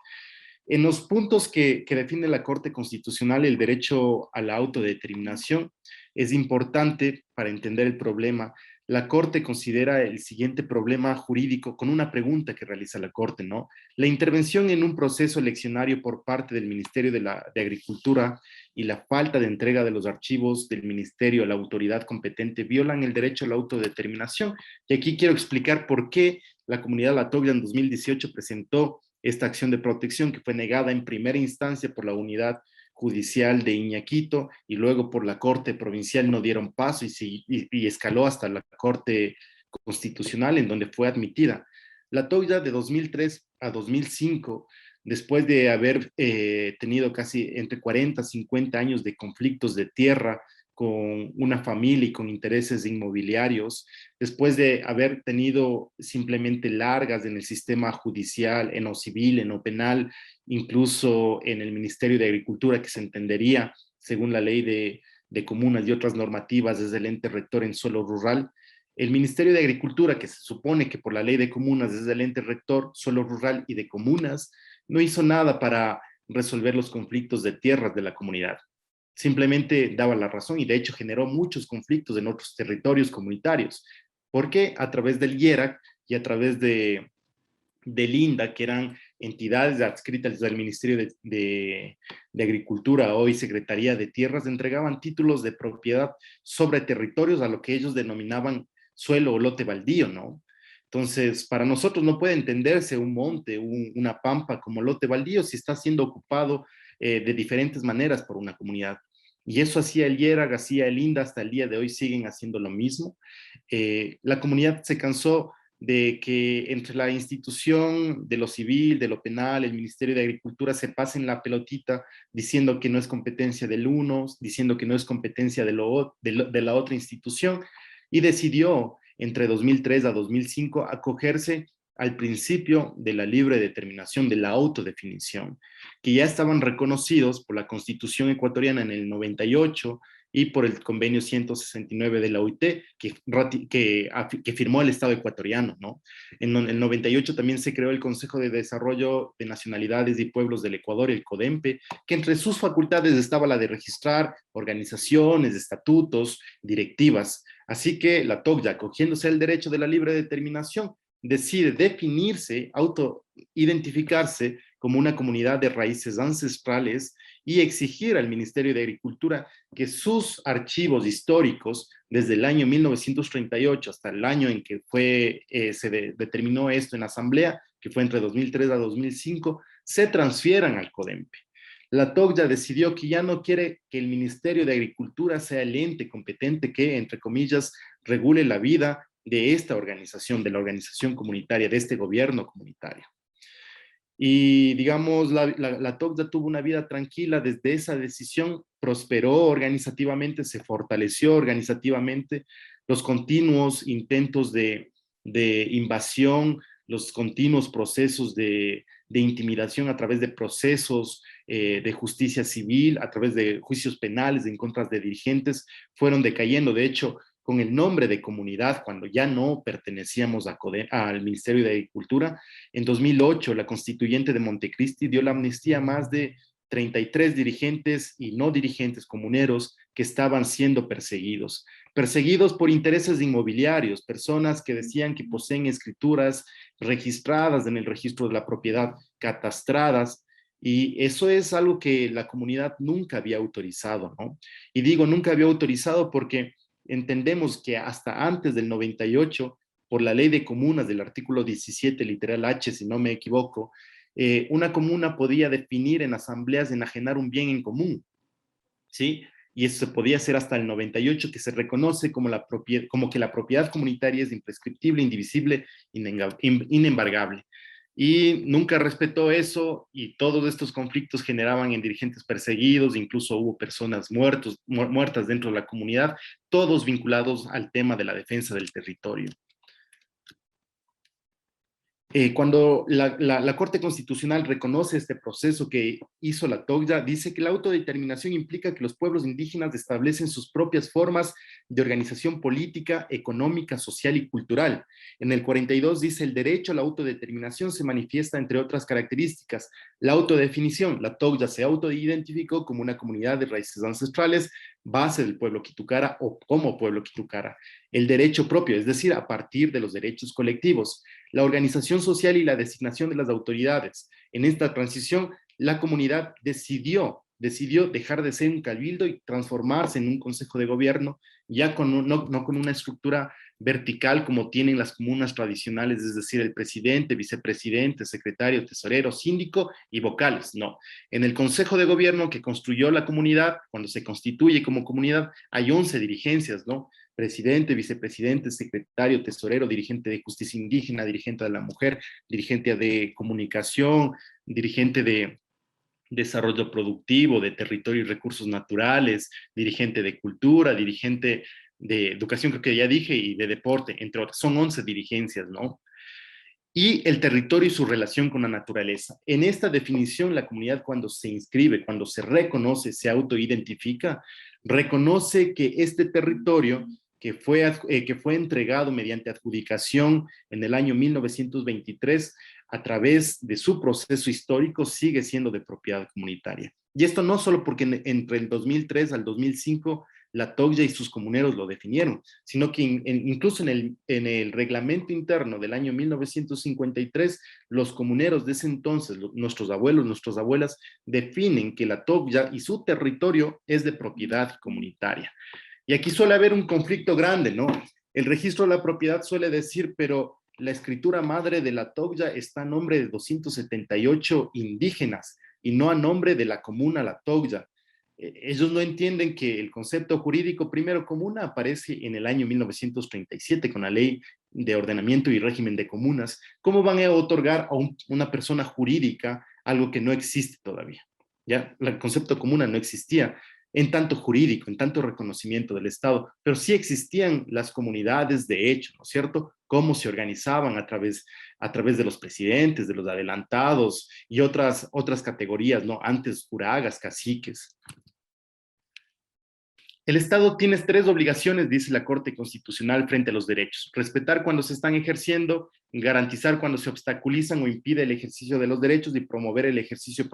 En los puntos que define la Corte Constitucional, el derecho a la autodeterminación es importante para entender el problema. La Corte considera el siguiente problema jurídico con una pregunta que realiza la Corte, ¿no? La intervención en un proceso eleccionario por parte del Ministerio de Agricultura y la falta de entrega de los archivos del Ministerio a la autoridad competente violan el derecho a la autodeterminación. Y aquí quiero explicar por qué la comunidad La Toya en 2018 presentó esta acción de protección, que fue negada en primera instancia por la unidad judicial de Iñaquito y luego por la Corte Provincial. No dieron paso y escaló hasta la Corte Constitucional, en donde fue admitida. La Toya de 2003 a 2005, después de haber tenido casi entre 40 y 50 años de conflictos de tierra con una familia y con intereses inmobiliarios, después de haber tenido simplemente largas en el sistema judicial, en lo civil, en lo penal, incluso en el Ministerio de Agricultura, que se entendería, según la ley de comunas y otras normativas, desde el ente rector en suelo rural. El Ministerio de Agricultura, que se supone que por la ley de comunas es el ente rector, suelo rural y de comunas, no hizo nada para resolver los conflictos de tierras de la comunidad. Simplemente daba la razón y de hecho generó muchos conflictos en otros territorios comunitarios. Porque a través del IERAC y a través del INDA, que eran entidades adscritas al Ministerio de Agricultura, hoy Secretaría de Tierras, entregaban títulos de propiedad sobre territorios a lo que ellos denominaban suelo o lote baldío, ¿no? Entonces, para nosotros no puede entenderse un monte, una pampa como lote baldío si está siendo ocupado de diferentes maneras por una comunidad. Y eso hacía el IERAC, hacía el INDA, hasta el día de hoy siguen haciendo lo mismo. La comunidad se cansó de que entre la institución de lo civil, de lo penal, el Ministerio de Agricultura se pasen la pelotita diciendo que no es competencia del uno, diciendo que no es competencia de la otra institución, y decidió entre 2003 a 2005 acogerse al principio de la libre determinación, de la autodefinición, que ya estaban reconocidos por la Constitución ecuatoriana en el 98 y por el convenio 169 de la OIT, que firmó el Estado ecuatoriano, ¿no? En el 98 también se creó el Consejo de Desarrollo de Nacionalidades y Pueblos del Ecuador, el CODEMPE, que entre sus facultades estaba la de registrar organizaciones, estatutos, directivas. Así que la Togya, acogiéndose al derecho de la libre determinación, decide definirse, autoidentificarse como una comunidad de raíces ancestrales y exigir al Ministerio de Agricultura que sus archivos históricos, desde el año 1938 hasta el año en que se determinó esto en asamblea, que fue entre 2003 a 2005, se transfieran al CODEMPE. La Togya decidió que ya no quiere que el Ministerio de Agricultura sea el ente competente que, entre comillas, regule la vida de esta organización, de la organización comunitaria, de este gobierno comunitario. Y digamos, la TOCDA tuvo una vida tranquila desde esa decisión, prosperó organizativamente, se fortaleció organizativamente. Los continuos intentos de invasión, los continuos procesos de intimidación a través de procesos de justicia civil, a través de juicios penales en contra de dirigentes, fueron decayendo. De hecho, con el nombre de comunidad, cuando ya no pertenecíamos al Ministerio de Agricultura, en 2008 la constituyente de Montecristi dio la amnistía a más de 33 dirigentes y no dirigentes comuneros que estaban siendo perseguidos por intereses inmobiliarios, personas que decían que poseen escrituras registradas en el registro de la propiedad, catastradas, y eso es algo que la comunidad nunca había autorizado, ¿no? Y digo nunca había autorizado porque entendemos que hasta antes del 98, por la ley de comunas del artículo 17, literal H, si no me equivoco, una comuna podía definir en asambleas enajenar un bien en común, ¿sí? Y eso se podía hacer hasta el 98, que se reconoce como que la propiedad comunitaria es imprescriptible, indivisible, inembargable. Y nunca respetó eso, y todos estos conflictos generaban en dirigentes perseguidos, incluso hubo personas muertas dentro de la comunidad, todos vinculados al tema de la defensa del territorio. Cuando la Corte Constitucional reconoce este proceso que hizo la TOCDA, dice que la autodeterminación implica que los pueblos indígenas establecen sus propias formas de organización política, económica, social y cultural. En el 42 dice: el derecho a la autodeterminación se manifiesta entre otras características. La autodefinición: la TOCDA se autoidentificó como una comunidad de raíces ancestrales, base del pueblo Quitucara o como pueblo Quitucara. El derecho propio, es decir, a partir de los derechos colectivos. La organización social y la designación de las autoridades. En esta transición, la comunidad decidió dejar de ser un cabildo y transformarse en un consejo de gobierno, ya no con una estructura vertical como tienen las comunas tradicionales, es decir, el presidente, vicepresidente, secretario, tesorero, síndico y vocales. No. En el consejo de gobierno que construyó la comunidad, cuando se constituye como comunidad, hay 11 dirigencias, ¿no? Presidente, vicepresidente, secretario, tesorero, dirigente de justicia indígena, dirigente de la mujer, dirigente de comunicación, dirigente de desarrollo productivo, de territorio y recursos naturales, dirigente de cultura, dirigente de educación, creo que ya dije, y de deporte, entre otras. Son 11 dirigencias, ¿no? Y el territorio y su relación con la naturaleza. En esta definición, la comunidad, cuando se inscribe, cuando se reconoce, se autoidentifica, reconoce que este territorio que fue entregado mediante adjudicación en el año 1923, a través de su proceso histórico, sigue siendo de propiedad comunitaria. Y esto no solo porque entre el 2003 al 2005 la TOCDA y sus comuneros lo definieron, sino que incluso en el reglamento interno del año 1953, los comuneros de ese entonces, nuestros abuelos, nuestras abuelas, definen que la TOCDA y su territorio es de propiedad comunitaria. Y aquí suele haber un conflicto grande, ¿no? El registro de la propiedad suele decir, pero la escritura madre de la TOCDA está a nombre de 278 indígenas y no a nombre de la comuna La TOCDA. Ellos no entienden que el concepto jurídico primero comuna aparece en el año 1937 con la Ley de Ordenamiento y Régimen de Comunas. ¿Cómo van a otorgar a una persona jurídica algo que no existe todavía? ¿Ya? El concepto comuna no existía en tanto jurídico, en tanto reconocimiento del Estado, pero sí existían las comunidades de hecho, ¿no es cierto? Cómo se organizaban a través de los presidentes, de los adelantados y otras categorías, ¿no? Antes curagas, caciques. El Estado tiene 3 obligaciones, dice la Corte Constitucional, frente a los derechos: respetar cuando se están ejerciendo, garantizar cuando se obstaculizan o impide el ejercicio de los derechos y promover el ejercicio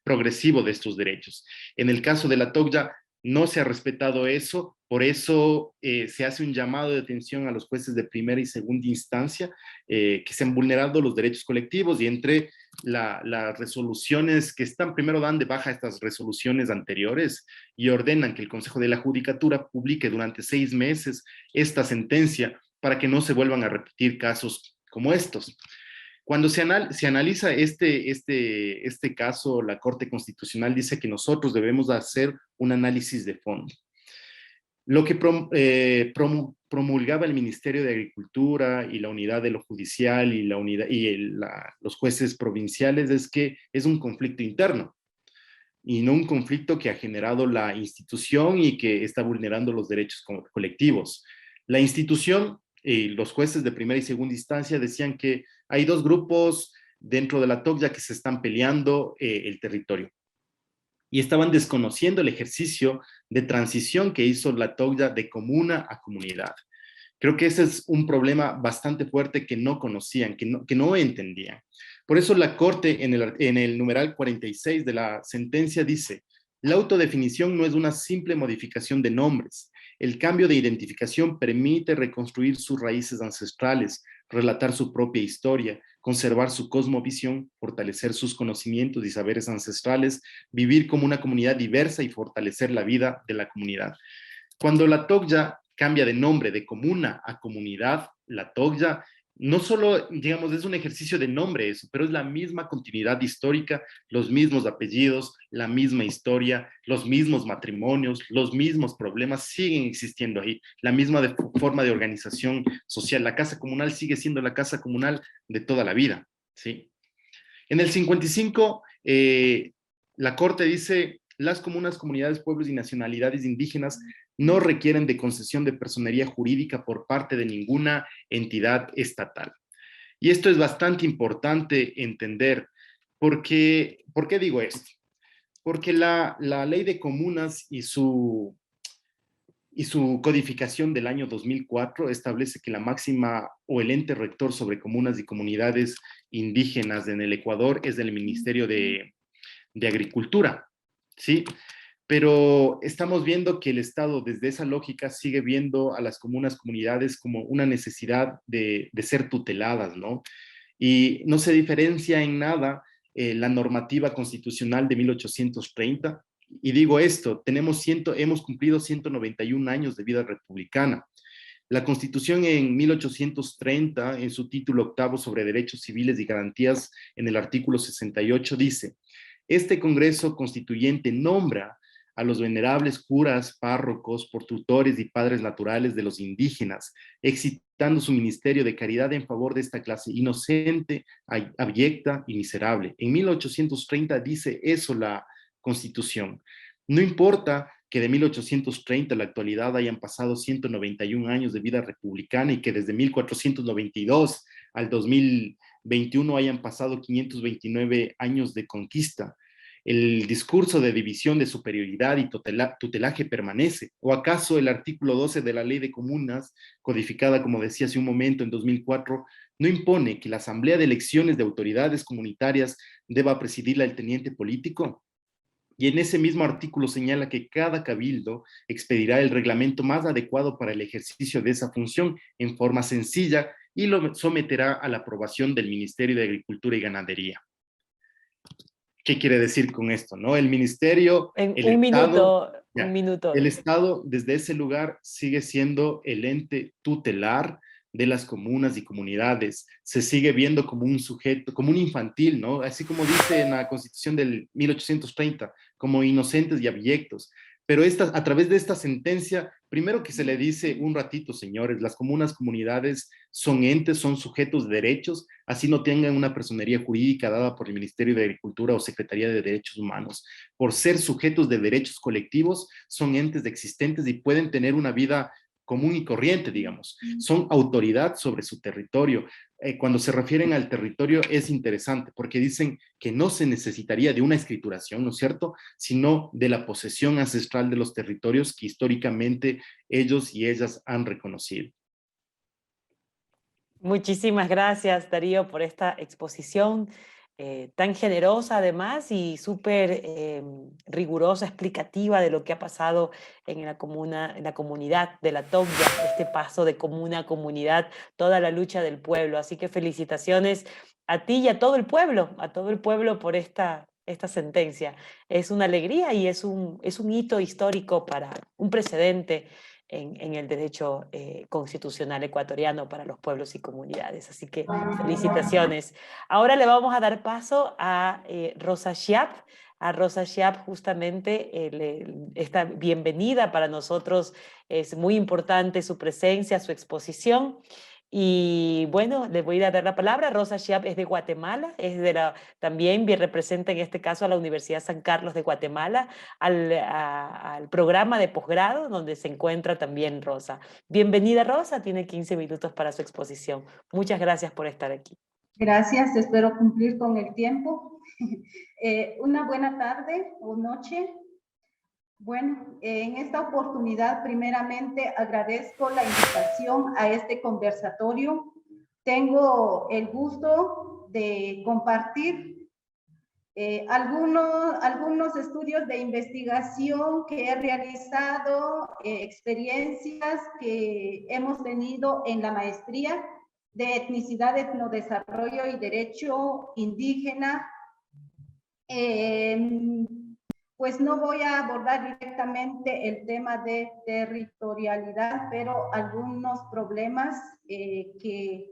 progresivo de estos derechos. En el caso de la TOCDA no se ha respetado eso, por eso se hace un llamado de atención a los jueces de primera y segunda instancia que se han vulnerado los derechos colectivos, y entre las resoluciones que están, primero dan de baja estas resoluciones anteriores y ordenan que el Consejo de la Judicatura publique durante 6 meses esta sentencia para que no se vuelvan a repetir casos como estos. Cuando se analiza este caso, la Corte Constitucional dice que nosotros debemos hacer un análisis de fondo. Lo que promulgaba el Ministerio de Agricultura y la unidad de lo judicial y, los jueces provinciales es que es un conflicto interno y no un conflicto que ha generado la institución y que está vulnerando los derechos colectivos. La institución y los jueces de primera y segunda instancia decían que hay dos grupos dentro de la Togya que se están peleando el territorio y estaban desconociendo el ejercicio de transición que hizo la Togya de comuna a comunidad. Creo que ese es un problema bastante fuerte que no conocían, que no entendían. Por eso la Corte en el numeral 46 de la sentencia dice: la autodefinición no es una simple modificación de nombres. El cambio de identificación permite reconstruir sus raíces ancestrales, relatar su propia historia, conservar su cosmovisión, fortalecer sus conocimientos y saberes ancestrales, vivir como una comunidad diversa y fortalecer la vida de la comunidad. Cuando la Togya cambia de nombre de comuna a comunidad, la Togya no solo, digamos, es un ejercicio de nombre eso, pero es la misma continuidad histórica, los mismos apellidos, la misma historia, los mismos matrimonios, los mismos problemas siguen existiendo ahí, la misma forma de organización social. La casa comunal sigue siendo la casa comunal de toda la vida, ¿sí? En el 55, la Corte dice: las comunas, comunidades, pueblos y nacionalidades indígenas no requieren de concesión de personería jurídica por parte de ninguna entidad estatal. Y esto es bastante importante entender. ¿Por qué digo esto? Porque la ley de comunas y su codificación del año 2004 establece que la máxima o el ente rector sobre comunas y comunidades indígenas en el Ecuador es el Ministerio de Agricultura, ¿sí? Pero estamos viendo que el Estado, desde esa lógica, sigue viendo a las comunas, comunidades como una necesidad de ser tuteladas, ¿no? Y no se diferencia en nada la normativa constitucional de 1830. Y digo esto, hemos cumplido 191 años de vida republicana. La Constitución en 1830, en su título octavo sobre derechos civiles y garantías, en el artículo 68, dice: este Congreso Constituyente nombra a los venerables curas, párrocos, por tutores y padres naturales de los indígenas, excitando su ministerio de caridad en favor de esta clase inocente, abyecta y miserable. En 1830 dice eso la Constitución. No importa que de 1830 a la actualidad hayan pasado 191 años de vida republicana y que desde 1492 al 2021 hayan pasado 529 años de conquista. El discurso de división de superioridad y tutelaje permanece. ¿O acaso el artículo 12 de la Ley de Comunas, codificada, como decía hace un momento, en 2004, no impone que la Asamblea de Elecciones de Autoridades Comunitarias deba presidirla el teniente político? Y en ese mismo artículo señala que cada cabildo expedirá el reglamento más adecuado para el ejercicio de esa función en forma sencilla y lo someterá a la aprobación del Ministerio de Agricultura y Ganadería. ¿Qué quiere decir con esto, no? El ministerio, el Estado, un minuto. El Estado desde ese lugar sigue siendo el ente tutelar de las comunas y comunidades. Se sigue viendo como un sujeto, como un infantil, ¿no? Así como dice en la Constitución del 1830, como inocentes y abyectos. Pero a través de esta sentencia, primero que se le dice un ratito, señores, las comunas, comunidades son entes, son sujetos de derechos, así no tengan una personería jurídica dada por el Ministerio de Agricultura o Secretaría de Derechos Humanos. Por ser sujetos de derechos colectivos, son entes existentes y pueden tener una vida común y corriente, digamos. Son autoridad sobre su territorio. Cuando se refieren al territorio es interesante porque dicen que no se necesitaría de una escrituración, ¿no es cierto?, sino de la posesión ancestral de los territorios que históricamente ellos y ellas han reconocido. Muchísimas gracias, Darío, por esta exposición tan generosa además y súper rigurosa, explicativa de lo que ha pasado en la comunidad de la Togya, este paso de comuna a comunidad, toda la lucha del pueblo. Así que felicitaciones a ti y a todo el pueblo por esta sentencia. Es una alegría y es un hito histórico para un precedente en el derecho constitucional ecuatoriano para los pueblos y comunidades. Así que felicitaciones. Ahora le vamos a dar paso a Rosa Chiap, a Rosa Chiap justamente esta bienvenida para nosotros. Es muy importante su presencia, su exposición. Y bueno, le voy a dar la palabra. Rosa Chiap es de Guatemala, también representa en este caso a la Universidad San Carlos de Guatemala, al programa de posgrado donde se encuentra también Rosa. Bienvenida, Rosa, tiene 15 minutos para su exposición. Muchas gracias por estar aquí. Gracias, espero cumplir con el tiempo. Una buena tarde o noche. Bueno, en esta oportunidad, primeramente, agradezco la invitación a este conversatorio. Tengo el gusto de compartir algunos estudios de investigación que he realizado, experiencias que hemos tenido en la maestría de etnicidad, etnodesarrollo y derecho indígena. Pues no voy a abordar directamente el tema de territorialidad, pero algunos problemas que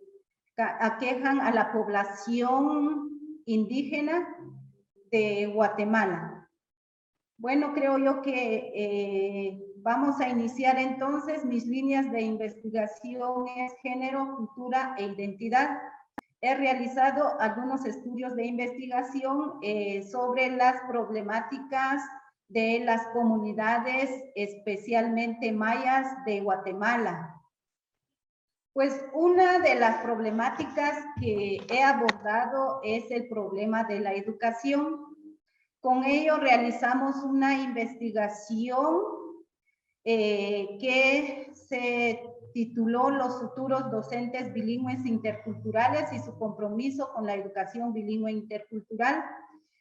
aquejan a la población indígena de Guatemala. Bueno, creo yo que vamos a iniciar entonces. Mis líneas de investigación es género, cultura e identidad. He realizado algunos estudios de investigación sobre las problemáticas de las comunidades, especialmente mayas de Guatemala. Pues una de las problemáticas que he abordado es el problema de la educación. Con ello realizamos una investigación que se tituló Los futuros docentes bilingües interculturales y su compromiso con la educación bilingüe intercultural.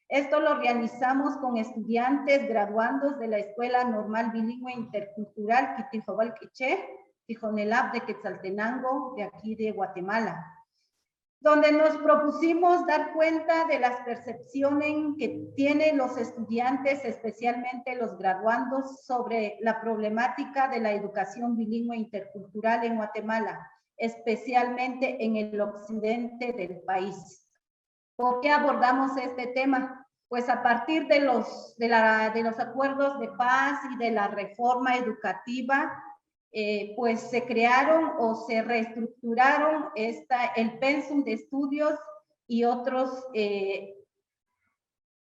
Esto lo realizamos con estudiantes graduandos de la Escuela Normal Bilingüe Intercultural Kitijobal Quiché, Tijonelab de Quetzaltenango, de aquí de Guatemala, donde nos propusimos dar cuenta de las percepciones que tienen los estudiantes, especialmente los graduandos, sobre la problemática de la educación bilingüe intercultural en Guatemala, especialmente en el occidente del país. ¿Por qué abordamos este tema? Pues a partir de los acuerdos de paz y de la reforma educativa, pues se crearon o se reestructuraron el pensum de estudios y otros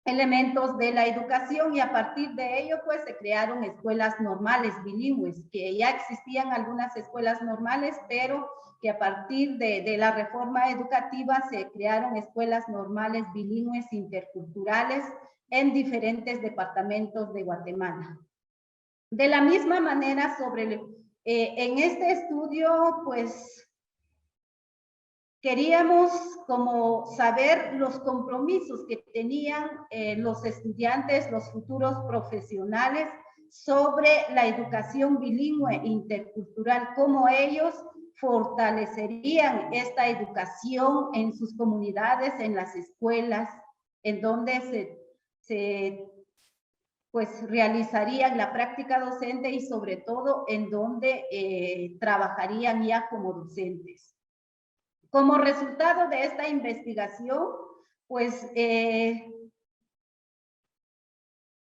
elementos de la educación, y a partir de ello pues se crearon escuelas normales bilingües, que ya existían algunas escuelas normales, pero que a partir de la reforma educativa se crearon escuelas normales bilingües interculturales en diferentes departamentos de Guatemala. De la misma manera, en este estudio, pues, queríamos como saber los compromisos que tenían los estudiantes, los futuros profesionales, sobre la educación bilingüe intercultural, cómo ellos fortalecerían esta educación en sus comunidades, en las escuelas, en donde pues realizarían la práctica docente y sobre todo en donde trabajarían ya como docentes. Como resultado de esta investigación, pues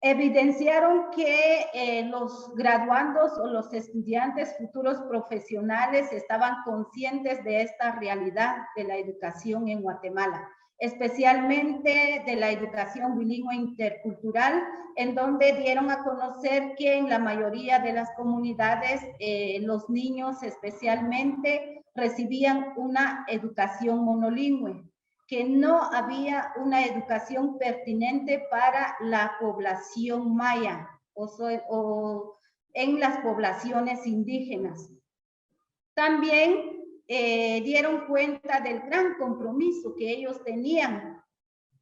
evidenciaron que los graduandos o los estudiantes futuros profesionales estaban conscientes de esta realidad de la educación en Guatemala, especialmente de la educación bilingüe intercultural, en donde dieron a conocer que en la mayoría de las comunidades los niños especialmente recibían una educación monolingüe, que no había una educación pertinente para la población maya o en las poblaciones indígenas. También dieron cuenta del gran compromiso que ellos tenían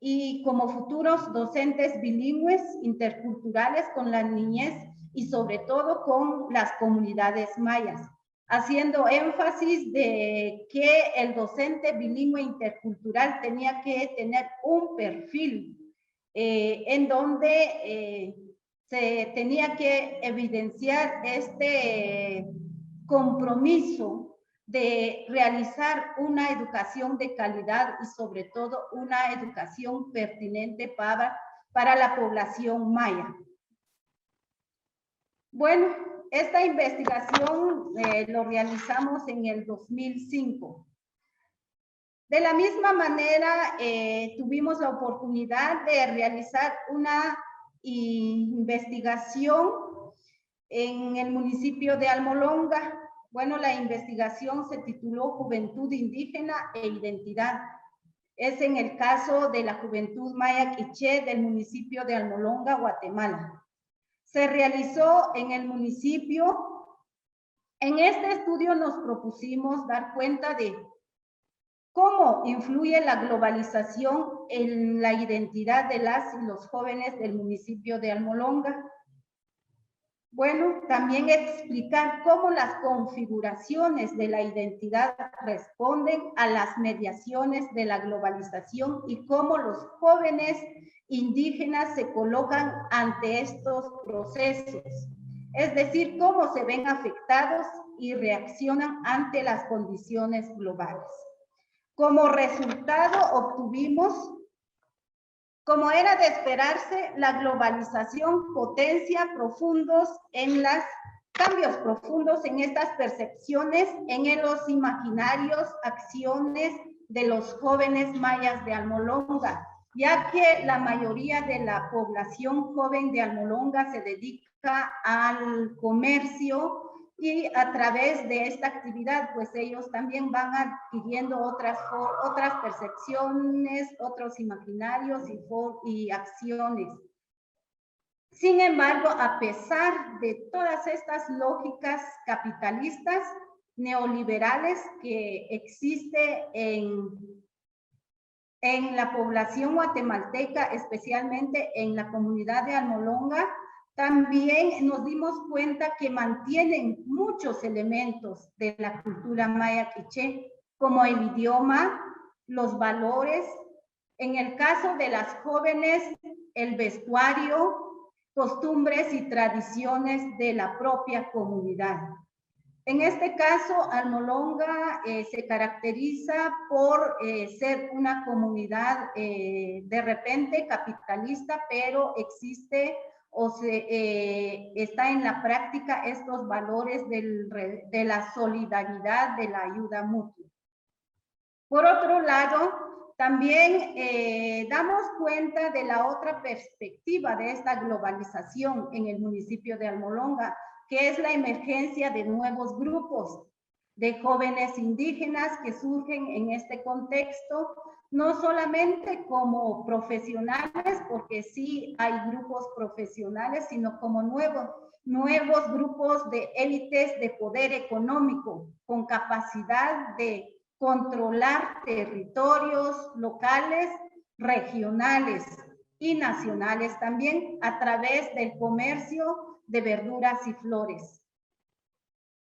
y como futuros docentes bilingües interculturales con la niñez y sobre todo con las comunidades mayas, haciendo énfasis de que el docente bilingüe intercultural tenía que tener un perfil en donde se tenía que evidenciar este compromiso de realizar una educación de calidad y sobre todo una educación pertinente para para la población maya. Bueno, esta investigación lo realizamos en el 2005. De la misma manera, tuvimos la oportunidad de realizar una investigación en el municipio de Almolonga. Bueno, la investigación se tituló Juventud Indígena e Identidad. Es en el caso de la Juventud Maya Quiché del municipio de Almolonga, Guatemala. Se realizó en el municipio. En este estudio nos propusimos dar cuenta de cómo influye la globalización en la identidad de las y los jóvenes del municipio de Almolonga. Bueno, también explicar cómo las configuraciones de la identidad responden a las mediaciones de la globalización y cómo los jóvenes indígenas se colocan ante estos procesos. Es decir, cómo se ven afectados y reaccionan ante las condiciones globales. Como resultado obtuvimos, como era de esperarse, la globalización potencia cambios profundos en estas percepciones, en los imaginarios, acciones de los jóvenes mayas de Almolonga, ya que la mayoría de la población joven de Almolonga se dedica al comercio y a través de esta actividad, pues ellos también van adquiriendo otras percepciones, otros imaginarios y acciones. Sin embargo, a pesar de todas estas lógicas capitalistas, neoliberales que existe en la población guatemalteca, especialmente en la comunidad de Almolonga, también nos dimos cuenta que mantienen muchos elementos de la cultura maya quiché, como el idioma, los valores, en el caso de las jóvenes, el vestuario, costumbres y tradiciones de la propia comunidad. En este caso, Almolonga se caracteriza por ser una comunidad de repente capitalista, pero existe está en la práctica estos valores de la solidaridad, de la ayuda mutua. Por otro lado, también damos cuenta de la otra perspectiva de esta globalización en el municipio de Almolonga, que es la emergencia de nuevos grupos de jóvenes indígenas que surgen en este contexto, no solamente como profesionales, porque sí hay grupos profesionales, sino como nuevos grupos de élites de poder económico, con capacidad de controlar territorios locales, regionales y nacionales también a través del comercio de verduras y flores.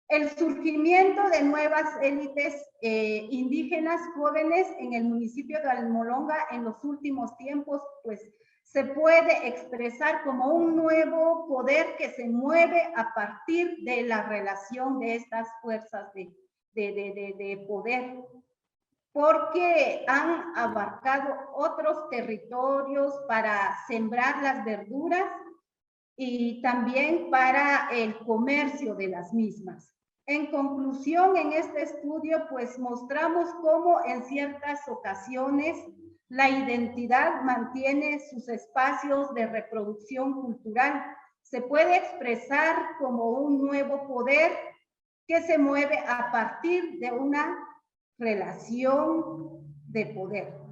El surgimiento de nuevas élites indígenas jóvenes en el municipio de Almolonga en los últimos tiempos, pues se puede expresar como un nuevo poder que se mueve a partir de la relación de estas fuerzas de poder, porque han abarcado otros territorios para sembrar las verduras y también para el comercio de las mismas. En conclusión, en este estudio, pues mostramos cómo en ciertas ocasiones la identidad mantiene sus espacios de reproducción cultural. Se puede expresar como un nuevo poder que se mueve a partir de una relación de poder.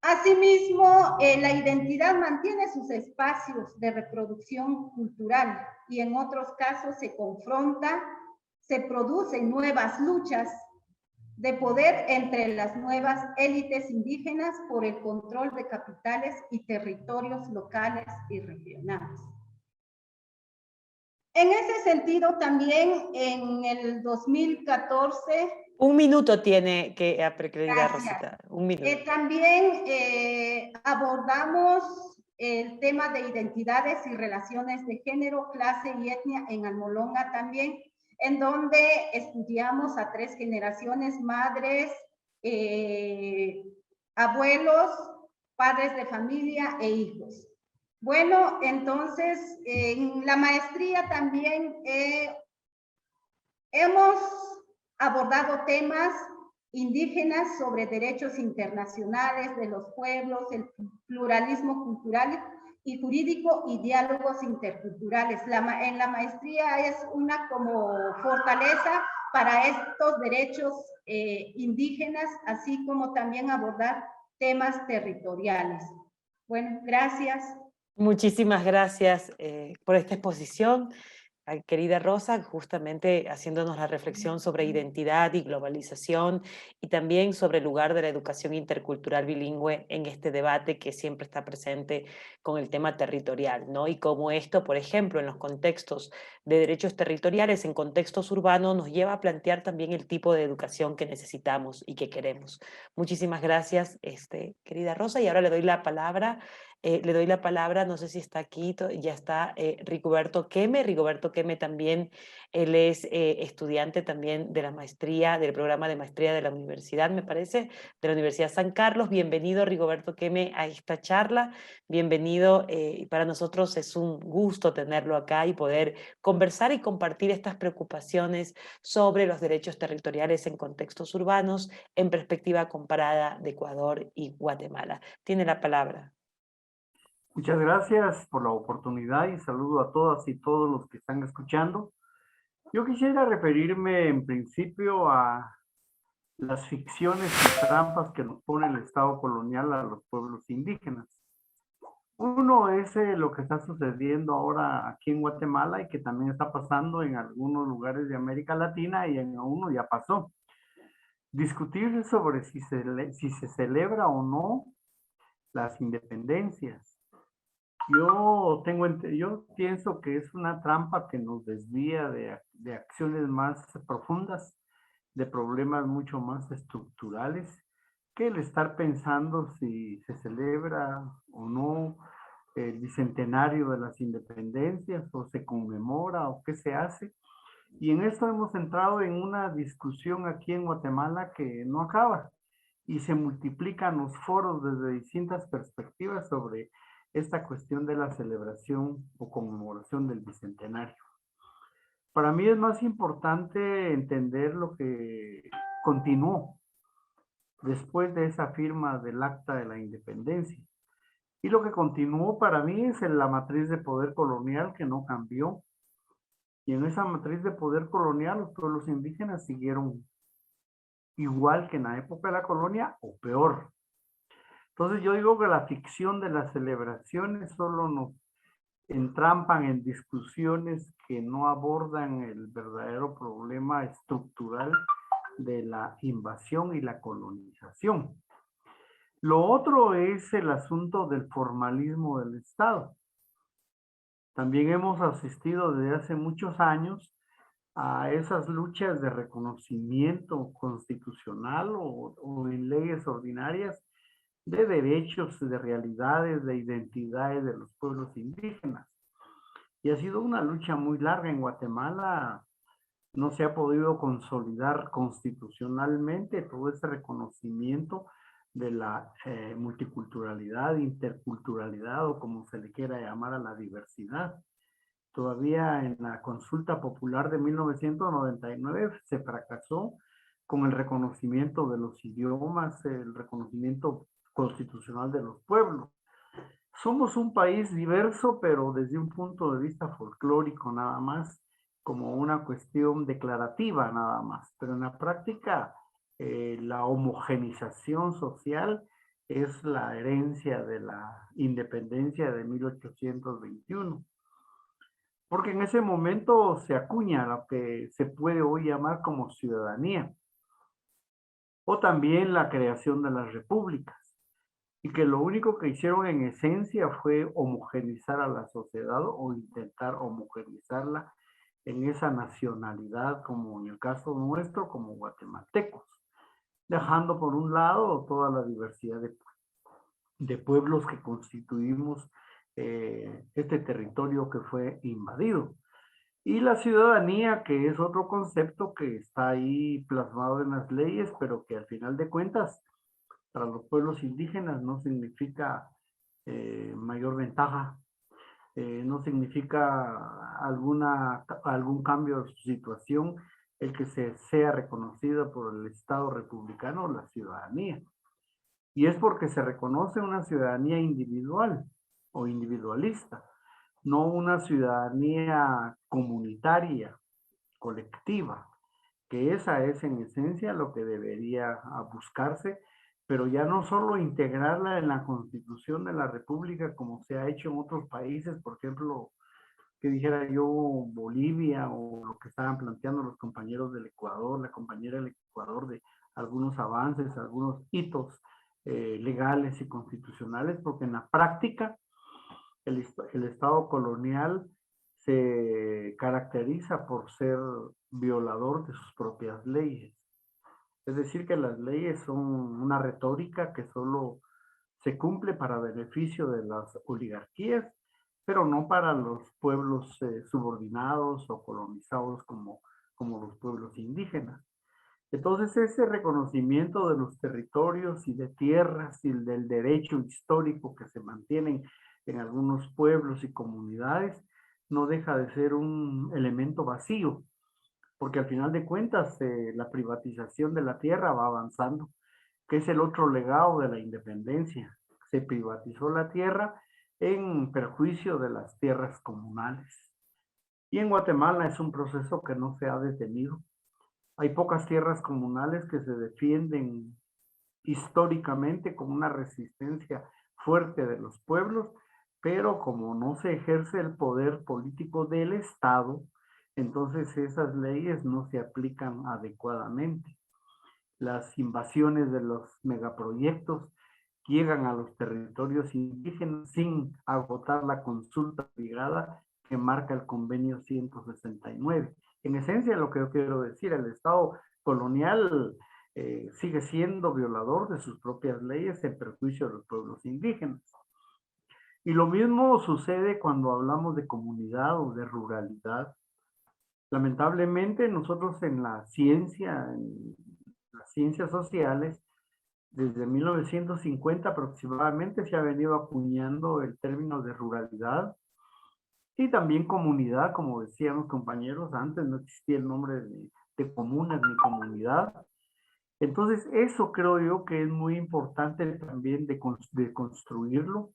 Asimismo, la identidad mantiene sus espacios de reproducción cultural y en otros casos se confronta, se producen nuevas luchas de poder entre las nuevas élites indígenas por el control de capitales y territorios locales y regionales. En ese sentido, también en el 2014... Un minuto tiene que acreditar, Rosita. Un minuto. También abordamos el tema de identidades y relaciones de género, clase y etnia en Almolonga también, en donde estudiamos a 3 generaciones, madres, abuelos padres de familia e hijos. Bueno, entonces, en la maestría también hemos abordado temas indígenas sobre derechos internacionales de los pueblos, el pluralismo cultural y jurídico y diálogos interculturales. En la maestría es una como fortaleza para estos derechos indígenas, así como también abordar temas territoriales. Bueno, gracias. Muchísimas gracias por esta exposición, querida Rosa, justamente haciéndonos la reflexión sobre identidad y globalización y también sobre el lugar de la educación intercultural bilingüe en este debate que siempre está presente con el tema territorial, ¿no? Y cómo esto, por ejemplo, en los contextos de derechos territoriales, en contextos urbanos, nos lleva a plantear también el tipo de educación que necesitamos y que queremos. Muchísimas gracias, querida Rosa, y ahora le doy la palabra. No sé si está aquí, ya está Rigoberto Queme. Rigoberto Queme también, él es estudiante también de la maestría, del programa de maestría de la universidad, me parece, de la Universidad San Carlos. Bienvenido, Rigoberto Queme, a esta charla. Bienvenido, para nosotros es un gusto tenerlo acá y poder conversar y compartir estas preocupaciones sobre los derechos territoriales en contextos urbanos en perspectiva comparada de Ecuador y Guatemala. Tiene la palabra. Muchas gracias por la oportunidad y saludo a todas y todos los que están escuchando. Yo quisiera referirme en principio a las ficciones y trampas que nos pone el Estado colonial a los pueblos indígenas. Uno es lo que está sucediendo ahora aquí en Guatemala y que también está pasando en algunos lugares de América Latina y en uno ya pasó. Discutir sobre si se celebra o no las independencias. Yo pienso que es una trampa que nos desvía de acciones más profundas, de problemas mucho más estructurales, que el estar pensando si se celebra o no el bicentenario de las independencias, o se conmemora, o qué se hace. Y en esto hemos entrado en una discusión aquí en Guatemala que no acaba, y se multiplican los foros desde distintas perspectivas sobre esta cuestión de la celebración o conmemoración del bicentenario. Para mí es más importante entender lo que continuó después de esa firma del Acta de la Independencia. Y lo que continuó para mí es la matriz de poder colonial que no cambió. Y en esa matriz de poder colonial los pueblos indígenas siguieron igual que en la época de la colonia o peor. Entonces yo digo que la ficción de las celebraciones solo nos entrampan en discusiones que no abordan el verdadero problema estructural de la invasión y la colonización. Lo otro es el asunto del formalismo del Estado. También hemos asistido desde hace muchos años a esas luchas de reconocimiento constitucional o en leyes ordinarias de derechos, de realidades, de identidades de los pueblos indígenas. Y ha sido una lucha muy larga en Guatemala. No se ha podido consolidar constitucionalmente todo ese reconocimiento de la multiculturalidad, interculturalidad o como se le quiera llamar a la diversidad. Todavía en la consulta popular de 1999 se fracasó con el reconocimiento de los idiomas, el reconocimiento constitucional de los pueblos. Somos un país diverso, pero desde un punto de vista folclórico nada más, como una cuestión declarativa nada más. Pero en la práctica, la homogenización social es la herencia de la independencia de 1821. Porque en ese momento se acuña lo que se puede hoy llamar como ciudadanía. O también la creación de las repúblicas. Y que lo único que hicieron en esencia fue homogenizar a la sociedad o intentar homogenizarla en esa nacionalidad, como en el caso nuestro, como guatemaltecos, dejando por un lado toda la diversidad de pueblos que constituimos este territorio que fue invadido. Y la ciudadanía, que es otro concepto que está ahí plasmado en las leyes, pero que al final de cuentas para los pueblos indígenas no significa mayor ventaja, no significa algún cambio de su situación el que se sea reconocido por el Estado republicano o la ciudadanía. Y es porque se reconoce una ciudadanía individual o individualista, no una ciudadanía comunitaria, colectiva, que esa es en esencia lo que debería buscarse, pero ya no solo integrarla en la Constitución de la República como se ha hecho en otros países, por ejemplo, que dijera yo Bolivia o lo que estaban planteando los compañeros del Ecuador, la compañera del Ecuador, de algunos avances, algunos hitos legales y constitucionales, porque en la práctica el Estado colonial se caracteriza por ser violador de sus propias leyes. Es decir, que las leyes son una retórica que solo se cumple para beneficio de las oligarquías, pero no para los pueblos subordinados o colonizados como los pueblos indígenas. Entonces, ese reconocimiento de los territorios y de tierras y del derecho histórico que se mantienen en algunos pueblos y comunidades no deja de ser un elemento vacío, porque al final de cuentas la privatización de la tierra va avanzando, que es el otro legado de la independencia. Se privatizó la tierra en perjuicio de las tierras comunales. Y en Guatemala es un proceso que no se ha detenido. Hay pocas tierras comunales que se defienden históricamente con una resistencia fuerte de los pueblos, pero como no se ejerce el poder político del Estado, entonces esas leyes no se aplican adecuadamente. Las invasiones de los megaproyectos llegan a los territorios indígenas sin agotar la consulta obligada que marca el convenio 169. En esencia, lo que yo quiero decir, el Estado colonial sigue siendo violador de sus propias leyes en perjuicio de los pueblos indígenas. Y lo mismo sucede cuando hablamos de comunidad o de ruralidad. Lamentablemente, nosotros en las ciencias sociales, desde 1950 aproximadamente se ha venido acuñando el término de ruralidad y también comunidad, como decían los compañeros, antes no existía el nombre de comunas ni comunidad. Entonces, eso creo yo que es muy importante también de construirlo,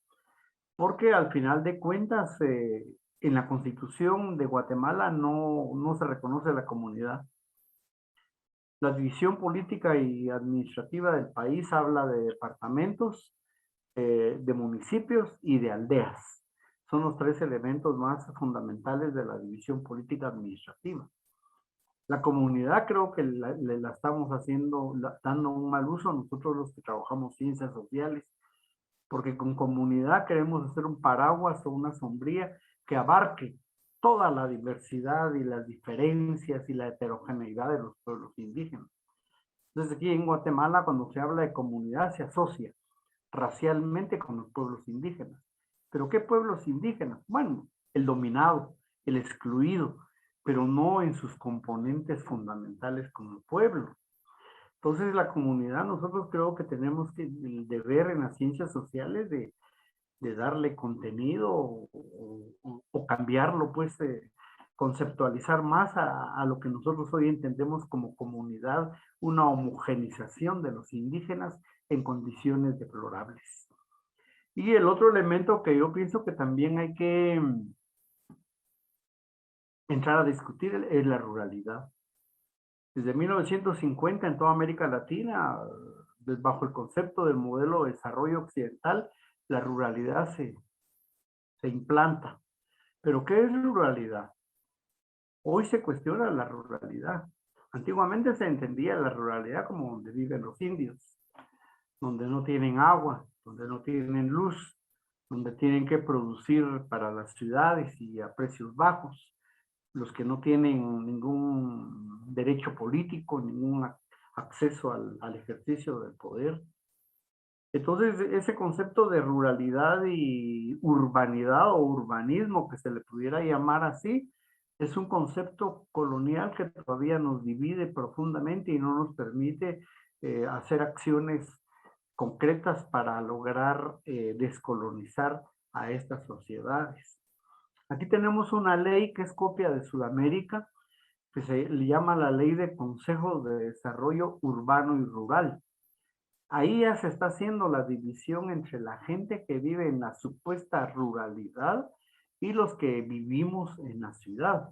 porque al final de cuentas, en la Constitución de Guatemala no se reconoce la comunidad. La división política y administrativa del país habla de departamentos, de municipios y de aldeas. Son los tres elementos más fundamentales de la división política administrativa. La comunidad creo que la estamos dando un mal uso a nosotros los que trabajamos ciencias sociales, porque con comunidad queremos hacer un paraguas o una sombría que abarque toda la diversidad y las diferencias y la heterogeneidad de los pueblos indígenas. Entonces aquí en Guatemala, cuando se habla de comunidad, se asocia racialmente con los pueblos indígenas. ¿Pero qué pueblos indígenas? Bueno, el dominado, el excluido, pero no en sus componentes fundamentales como pueblo. Entonces la comunidad, nosotros creo que tenemos el deber en las ciencias sociales de darle contenido o cambiarlo, pues conceptualizar más a lo que nosotros hoy entendemos como comunidad, una homogenización de los indígenas en condiciones deplorables. Y el otro elemento que yo pienso que también hay que entrar a discutir es la ruralidad. Desde 1950 en toda América Latina, bajo el concepto del modelo de desarrollo occidental, la ruralidad se implanta. ¿Pero qué es ruralidad? Hoy se cuestiona la ruralidad. Antiguamente se entendía la ruralidad como donde viven los indios, donde no tienen agua, donde no tienen luz, donde tienen que producir para las ciudades y a precios bajos, los que no tienen ningún derecho político, ningún acceso al ejercicio del poder. Entonces, ese concepto de ruralidad y urbanidad o urbanismo, que se le pudiera llamar así, es un concepto colonial que todavía nos divide profundamente y no nos permite hacer acciones concretas para lograr descolonizar a estas sociedades. Aquí tenemos una ley que es copia de Sudamérica, que se le llama la Ley de Consejos de Desarrollo Urbano y Rural. Ahí ya se está haciendo la división entre la gente que vive en la supuesta ruralidad y los que vivimos en la ciudad.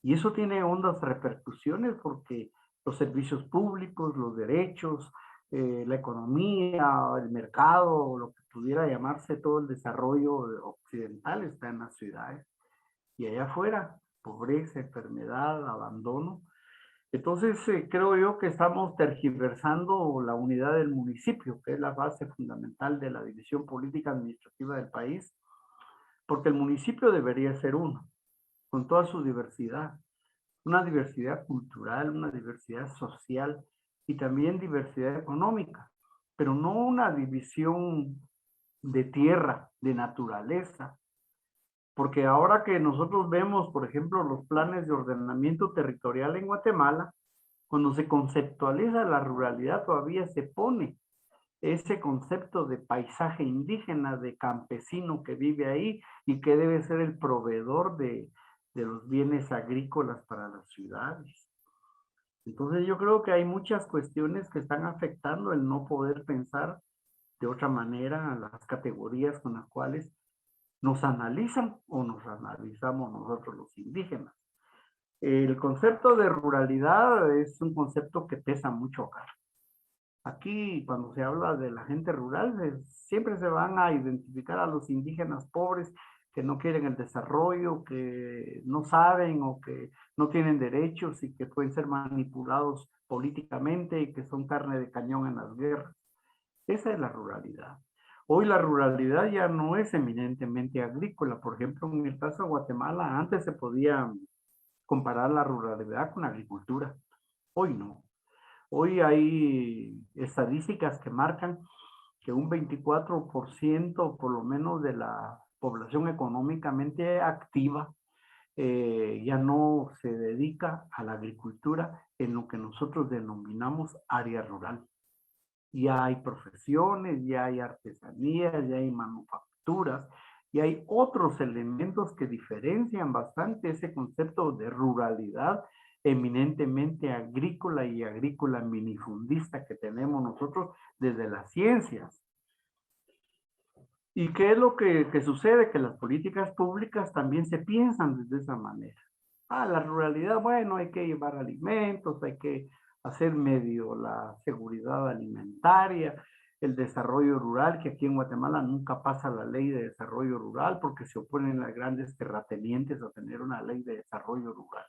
Y eso tiene hondas repercusiones porque los servicios públicos, los derechos, la economía, el mercado, lo que pudiera llamarse todo el desarrollo occidental está en las ciudades. Y allá afuera, pobreza, enfermedad, abandono. Entonces, creo yo que estamos tergiversando la unidad del municipio, que es la base fundamental de la división política administrativa del país, porque el municipio debería ser uno, con toda su diversidad, una diversidad cultural, una diversidad social y también diversidad económica, pero no una división de tierra, de naturaleza, porque ahora que nosotros vemos, por ejemplo, los planes de ordenamiento territorial en Guatemala, cuando se conceptualiza la ruralidad todavía se pone ese concepto de paisaje indígena, de campesino que vive ahí y que debe ser el proveedor de los bienes agrícolas para las ciudades. Entonces yo creo que hay muchas cuestiones que están afectando el no poder pensar de otra manera las categorías con las cuales nos analizan o nos analizamos nosotros los indígenas. El concepto de ruralidad es un concepto que pesa mucho acá. Aquí, cuando se habla de la gente rural, siempre se van a identificar a los indígenas pobres que no quieren el desarrollo, que no saben o que no tienen derechos y que pueden ser manipulados políticamente y que son carne de cañón en las guerras. Esa es la ruralidad. Hoy la ruralidad ya no es eminentemente agrícola. Por ejemplo, en el caso de Guatemala, antes se podía comparar la ruralidad con la agricultura. Hoy no. Hoy hay estadísticas que marcan que un 24% por lo menos de la población económicamente activa ya no se dedica a la agricultura en lo que nosotros denominamos área rural. Ya hay profesiones, ya hay artesanías, ya hay manufacturas, y hay otros elementos que diferencian bastante ese concepto de ruralidad eminentemente agrícola y agrícola minifundista que tenemos nosotros desde las ciencias. ¿Y qué es lo que sucede? Que las políticas públicas también se piensan desde esa manera. La ruralidad, bueno, hay que llevar alimentos, hay que hacer medio la seguridad alimentaria, el desarrollo rural, que aquí en Guatemala nunca pasa la ley de desarrollo rural porque se oponen las grandes terratenientes a tener una ley de desarrollo rural.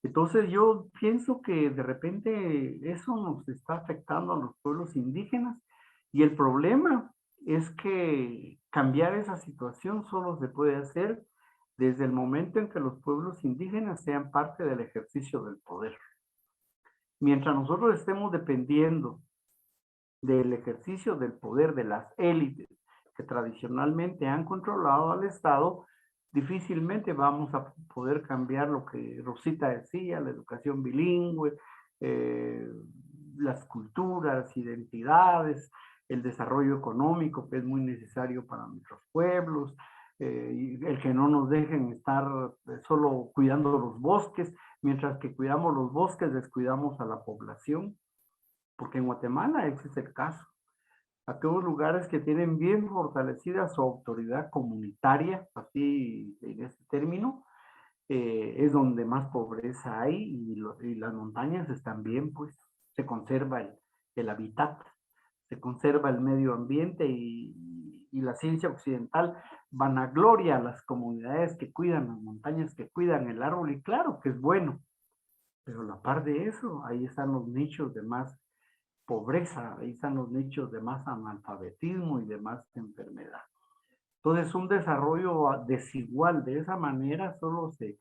Entonces yo pienso que de repente eso nos está afectando a los pueblos indígenas y el problema es que cambiar esa situación solo se puede hacer desde el momento en que los pueblos indígenas sean parte del ejercicio del poder. Mientras nosotros estemos dependiendo del ejercicio del poder de las élites que tradicionalmente han controlado al Estado, difícilmente vamos a poder cambiar lo que Rosita decía, la educación bilingüe, las culturas, identidades, el desarrollo económico que es muy necesario para nuestros pueblos, el que no nos dejen estar solo cuidando los bosques, mientras que cuidamos los bosques descuidamos a la población, porque en Guatemala ese es el caso. Aquellos lugares que tienen bien fortalecida su autoridad comunitaria, así en este término, es donde más pobreza hay y las montañas están bien, pues se conserva el hábitat, se conserva el medio ambiente y la ciencia occidental vanagloria a las comunidades que cuidan las montañas, que cuidan el árbol, y claro que es bueno, pero a la par de eso, ahí están los nichos de más pobreza, ahí están los nichos de más analfabetismo y de más enfermedad. Entonces, un desarrollo desigual de esa manera solo se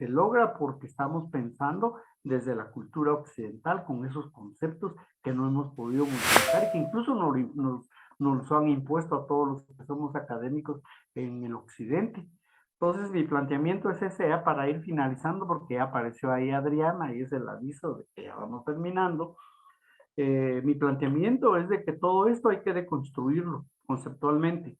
logra porque estamos pensando desde la cultura occidental con esos conceptos que no hemos podido modificar y que incluso nos han impuesto a todos los que somos académicos en el occidente. Entonces, mi planteamiento es ese ya para ir finalizando porque ya apareció ahí Adriana y es el aviso de que ya vamos terminando. Mi planteamiento es de que todo esto hay que deconstruirlo conceptualmente.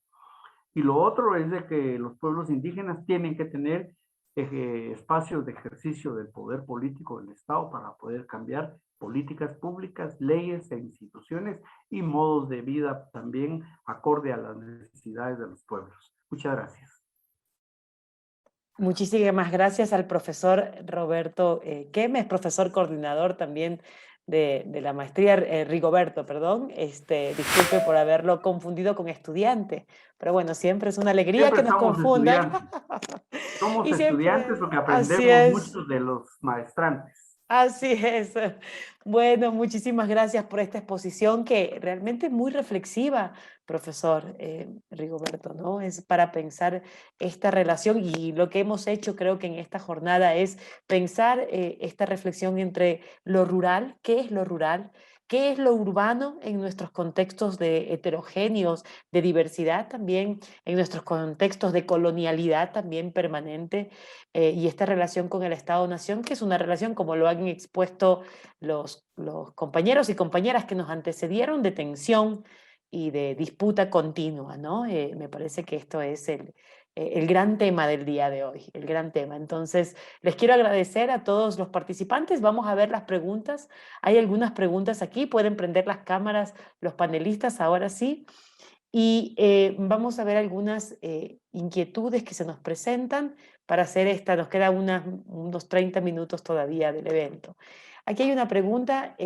Y lo otro es de que los pueblos indígenas tienen que tener espacios de ejercicio del poder político del Estado para poder cambiar políticas públicas, leyes e instituciones y modos de vida también acorde a las necesidades de los pueblos. Muchas gracias. Muchísimas gracias al profesor Roberto Quemes, profesor coordinador también de la maestría, Rigoberto, perdón, disculpe por haberlo confundido con estudiante, pero bueno, siempre es una alegría Siempre que nos somos confundan. estudiantes. Somos Y siempre, estudiantes porque así aprendemos es. mucho de los maestrantes. Así es. Bueno, muchísimas gracias por esta exposición que realmente es muy reflexiva, profesor Rigoberto, ¿no? Es para pensar esta relación y lo que hemos hecho creo que en esta jornada es pensar esta reflexión entre lo rural, ¿qué es lo rural? ¿Qué es lo urbano en nuestros contextos de heterogéneos, de diversidad también, en nuestros contextos de colonialidad también permanente? Y esta relación con el Estado-Nación, que es una relación, como lo han expuesto los compañeros y compañeras que nos antecedieron, de tensión y de disputa continua, ¿no? Me parece que esto es el gran tema del día de hoy, el gran tema. Entonces, les quiero agradecer a todos los participantes. Vamos a ver las preguntas. Hay algunas preguntas aquí, pueden prender las cámaras los panelistas, ahora sí. Y vamos a ver algunas inquietudes que se nos presentan para hacer esta. Nos quedan unos 30 minutos todavía del evento. Aquí hay una pregunta.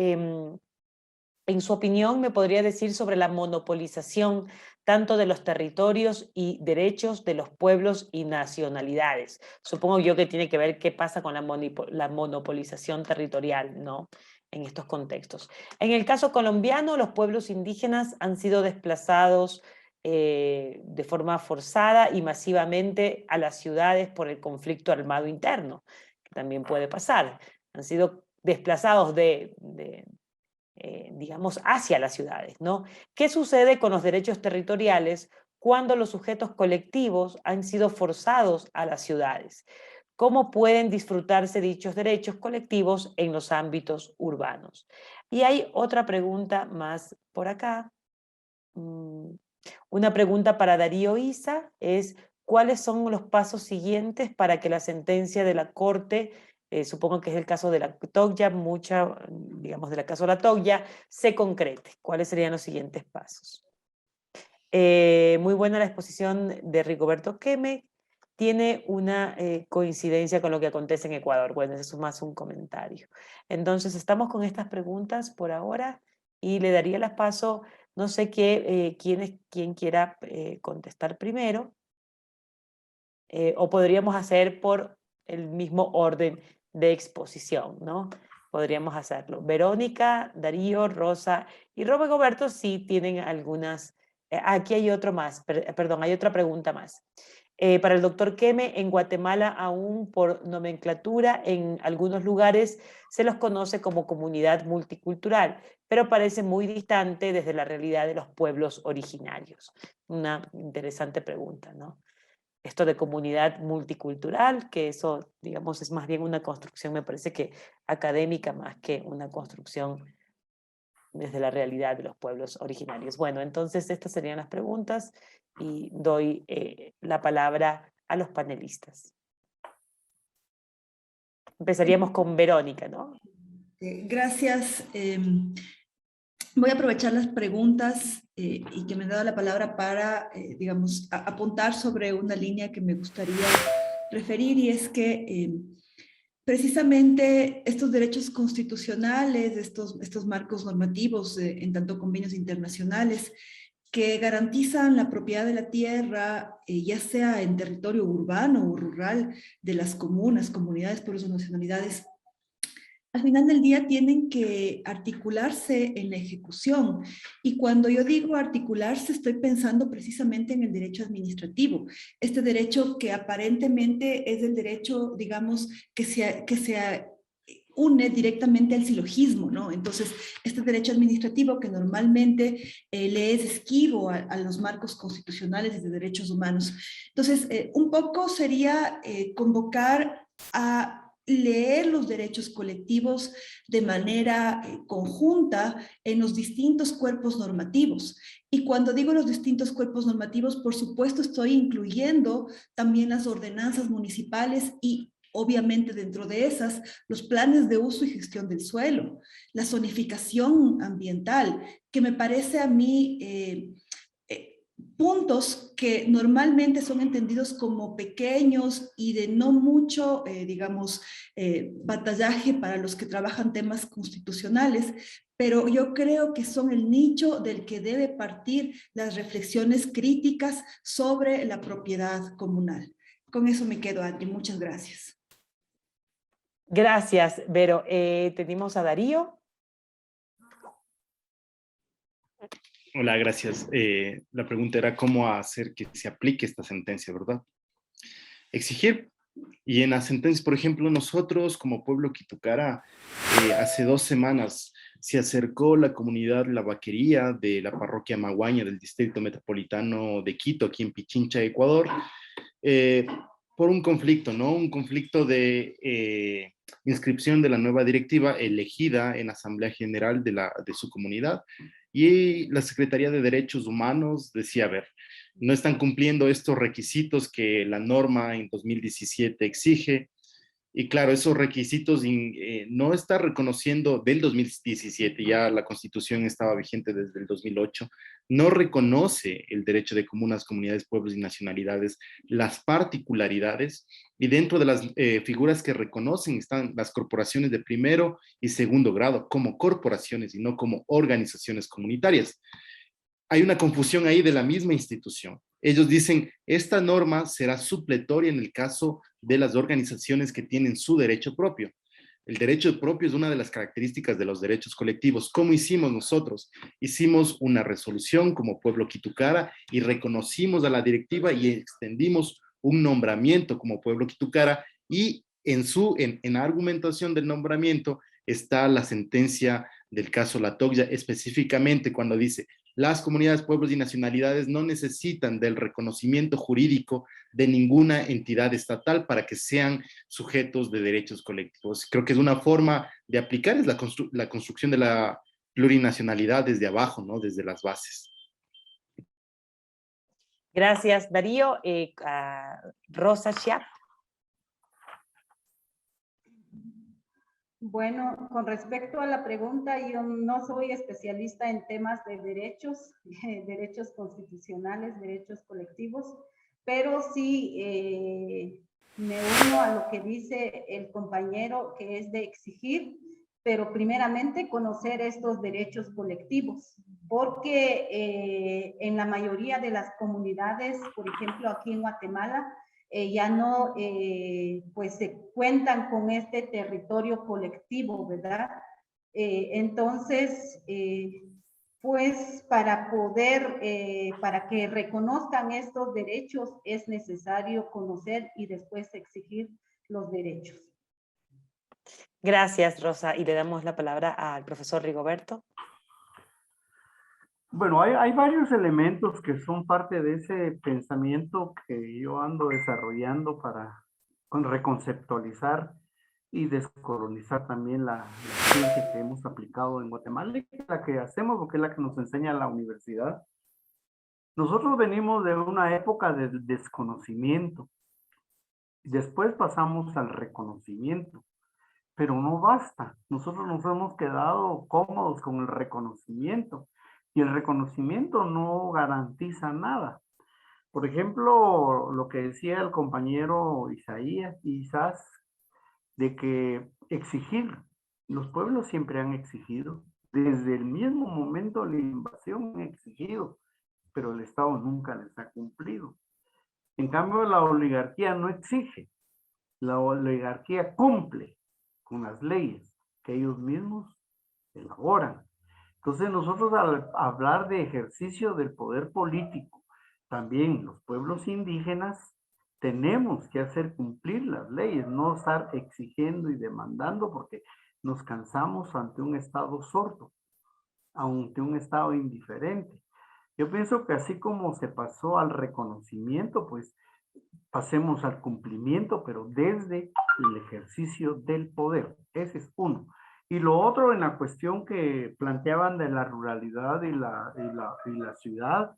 En su opinión, ¿me podría decir sobre la monopolización tanto de los territorios y derechos de los pueblos y nacionalidades? Supongo yo que tiene que ver qué pasa con la monopolización territorial, ¿no? En estos contextos. En el caso colombiano, los pueblos indígenas han sido desplazados de forma forzada y masivamente a las ciudades por el conflicto armado interno, que también puede pasar. Han sido desplazados digamos, hacia las ciudades, ¿no? ¿Qué sucede con los derechos territoriales cuando los sujetos colectivos han sido forzados a las ciudades? ¿Cómo pueden disfrutarse dichos derechos colectivos en los ámbitos urbanos? Y hay otra pregunta más por acá. Una pregunta para Darío Isa es: ¿cuáles son los pasos siguientes para que la sentencia de la Corte, supongo que es el caso de la Togya, digamos, del caso de la Togya, se concrete? ¿Cuáles serían los siguientes pasos? Muy buena la exposición de Rigoberto Queme. Tiene una coincidencia con lo que acontece en Ecuador. Bueno, eso es más un comentario. Entonces, estamos con estas preguntas por ahora y le daría el paso, no sé quién quiera contestar primero, o podríamos hacer por el mismo orden de exposición, ¿no? Podríamos hacerlo. Verónica, Darío, Rosa y Rigoberto sí tienen algunas. Aquí hay otro más, perdón, hay otra pregunta más. Para el doctor Queme, en Guatemala aún por nomenclatura en algunos lugares se los conoce como comunidad multicultural, pero parece muy distante desde la realidad de los pueblos originarios. Una interesante pregunta, ¿no? Esto de comunidad multicultural, que eso, digamos, es más bien una construcción, me parece que académica más que una construcción desde la realidad de los pueblos originarios. Bueno, entonces estas serían las preguntas y doy la palabra a los panelistas. Empezaríamos con Verónica, ¿no? Gracias. Voy a aprovechar las preguntas y que me han dado la palabra para, digamos, apuntar sobre una línea que me gustaría referir, y es que precisamente estos derechos constitucionales, estos marcos normativos, en tanto convenios internacionales, que garantizan la propiedad de la tierra, ya sea en territorio urbano o rural, de las comunas, comunidades, pueblos o nacionalidades, al final del día tienen que articularse en la ejecución. Y cuando yo digo articularse, estoy pensando precisamente en el derecho administrativo. Este derecho que aparentemente es el derecho, digamos, que se une directamente al silogismo, ¿no? Entonces, este derecho administrativo que normalmente le es esquivo a los marcos constitucionales y de derechos humanos. Entonces, un poco sería convocar a leer los derechos colectivos de manera conjunta en los distintos cuerpos normativos. Y cuando digo los distintos cuerpos normativos, por supuesto estoy incluyendo también las ordenanzas municipales y obviamente dentro de esas los planes de uso y gestión del suelo, la zonificación ambiental, que me parece a mí puntos que normalmente son entendidos como pequeños y de no mucho, digamos, batallaje para los que trabajan temas constitucionales, pero yo creo que son el nicho del que debe partir las reflexiones críticas sobre la propiedad comunal. Con eso me quedo, Adri. Muchas gracias. Gracias, Vero. Tenemos a Darío. Hola, gracias. La pregunta era cómo hacer que se aplique esta sentencia, ¿verdad? Exigir. Y en las sentencias, por ejemplo, nosotros como pueblo Quitucara, hace 2 semanas se acercó la comunidad La Vaquería de la parroquia Maguaña del Distrito Metropolitano de Quito, aquí en Pichincha, Ecuador, por un conflicto, ¿no? Un conflicto de inscripción de la nueva directiva elegida en Asamblea General de su comunidad. Y la Secretaría de Derechos Humanos decía, a ver, no están cumpliendo estos requisitos que la norma en 2017 exige. Y claro, esos requisitos no está reconociendo del 2017, ya la Constitución estaba vigente desde el 2008, no reconoce el derecho de comunas, comunidades, pueblos y nacionalidades, las particularidades, y dentro de las figuras que reconocen están las corporaciones de primero y segundo grado, como corporaciones y no como organizaciones comunitarias. Hay una confusión ahí de la misma institución. Ellos dicen, esta norma será supletoria en el caso de las organizaciones que tienen su derecho propio. El derecho propio es una de las características de los derechos colectivos. ¿Cómo hicimos nosotros? Hicimos una resolución como pueblo Quitucara y reconocimos a la directiva y extendimos un nombramiento como pueblo Quitucara, y en la argumentación del nombramiento está la sentencia del caso La Togya, específicamente cuando dice: las comunidades, pueblos y nacionalidades no necesitan del reconocimiento jurídico de ninguna entidad estatal para que sean sujetos de derechos colectivos. Creo que es una forma de aplicar es la construcción de la plurinacionalidad desde abajo, ¿no? Desde las bases. Gracias, Darío. Rosa Chiap. Bueno, con respecto a la pregunta, yo no soy especialista en temas de derechos, derechos constitucionales, derechos colectivos, pero sí me uno a lo que dice el compañero, que es de exigir, pero primeramente conocer estos derechos colectivos, porque en la mayoría de las comunidades, por ejemplo, aquí en Guatemala, ya no pues se cuentan con este territorio colectivo, ¿verdad? Entonces, pues para poder, para que reconozcan estos derechos es necesario conocer y después exigir los derechos. Gracias, Rosa. Y le damos la palabra al profesor Rigoberto. Bueno, hay varios elementos que son parte de ese pensamiento que yo ando desarrollando para reconceptualizar y descolonizar también la ciencia que hemos aplicado en Guatemala, y la que hacemos, porque es la que nos enseña la universidad. Nosotros venimos de una época de desconocimiento. Después pasamos al reconocimiento, pero no basta. Nosotros nos hemos quedado cómodos con el reconocimiento. Y el reconocimiento no garantiza nada. Por ejemplo, lo que decía el compañero Isaías, quizás, de que exigir, los pueblos siempre han exigido, desde el mismo momento de la invasión han exigido, pero el Estado nunca les ha cumplido. En cambio, la oligarquía no exige, la oligarquía cumple con las leyes que ellos mismos elaboran. Entonces nosotros al hablar de ejercicio del poder político, también los pueblos indígenas tenemos que hacer cumplir las leyes, no estar exigiendo y demandando porque nos cansamos ante un Estado sordo, ante un Estado indiferente. Yo pienso que así como se pasó al reconocimiento, pues pasemos al cumplimiento, pero desde el ejercicio del poder. Ese es uno. Y lo otro, en la cuestión que planteaban de la ruralidad y la ciudad,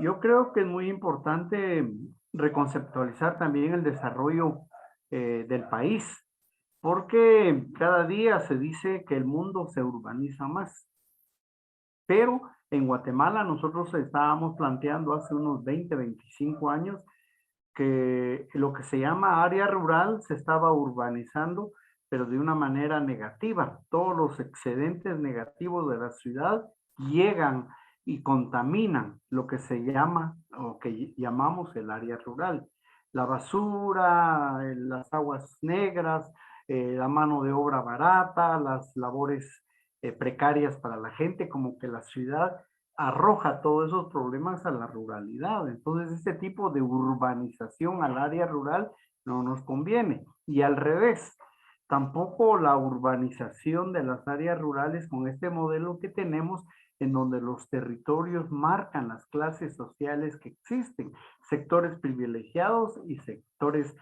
yo creo que es muy importante reconceptualizar también el desarrollo del país, porque cada día se dice que el mundo se urbaniza más. Pero en Guatemala nosotros estábamos planteando hace unos 20, 25 años que lo que se llama área rural se estaba urbanizando, pero de una manera negativa. Todos los excedentes negativos de la ciudad llegan y contaminan lo que se llama, o que llamamos el área rural. La basura, las aguas negras, la mano de obra barata, las labores precarias para la gente, como que la ciudad arroja todos esos problemas a la ruralidad. Entonces, este tipo de urbanización al área rural no nos conviene. Y al revés, tampoco la urbanización de las áreas rurales con este modelo que tenemos, en donde los territorios marcan las clases sociales que existen, sectores privilegiados y sectores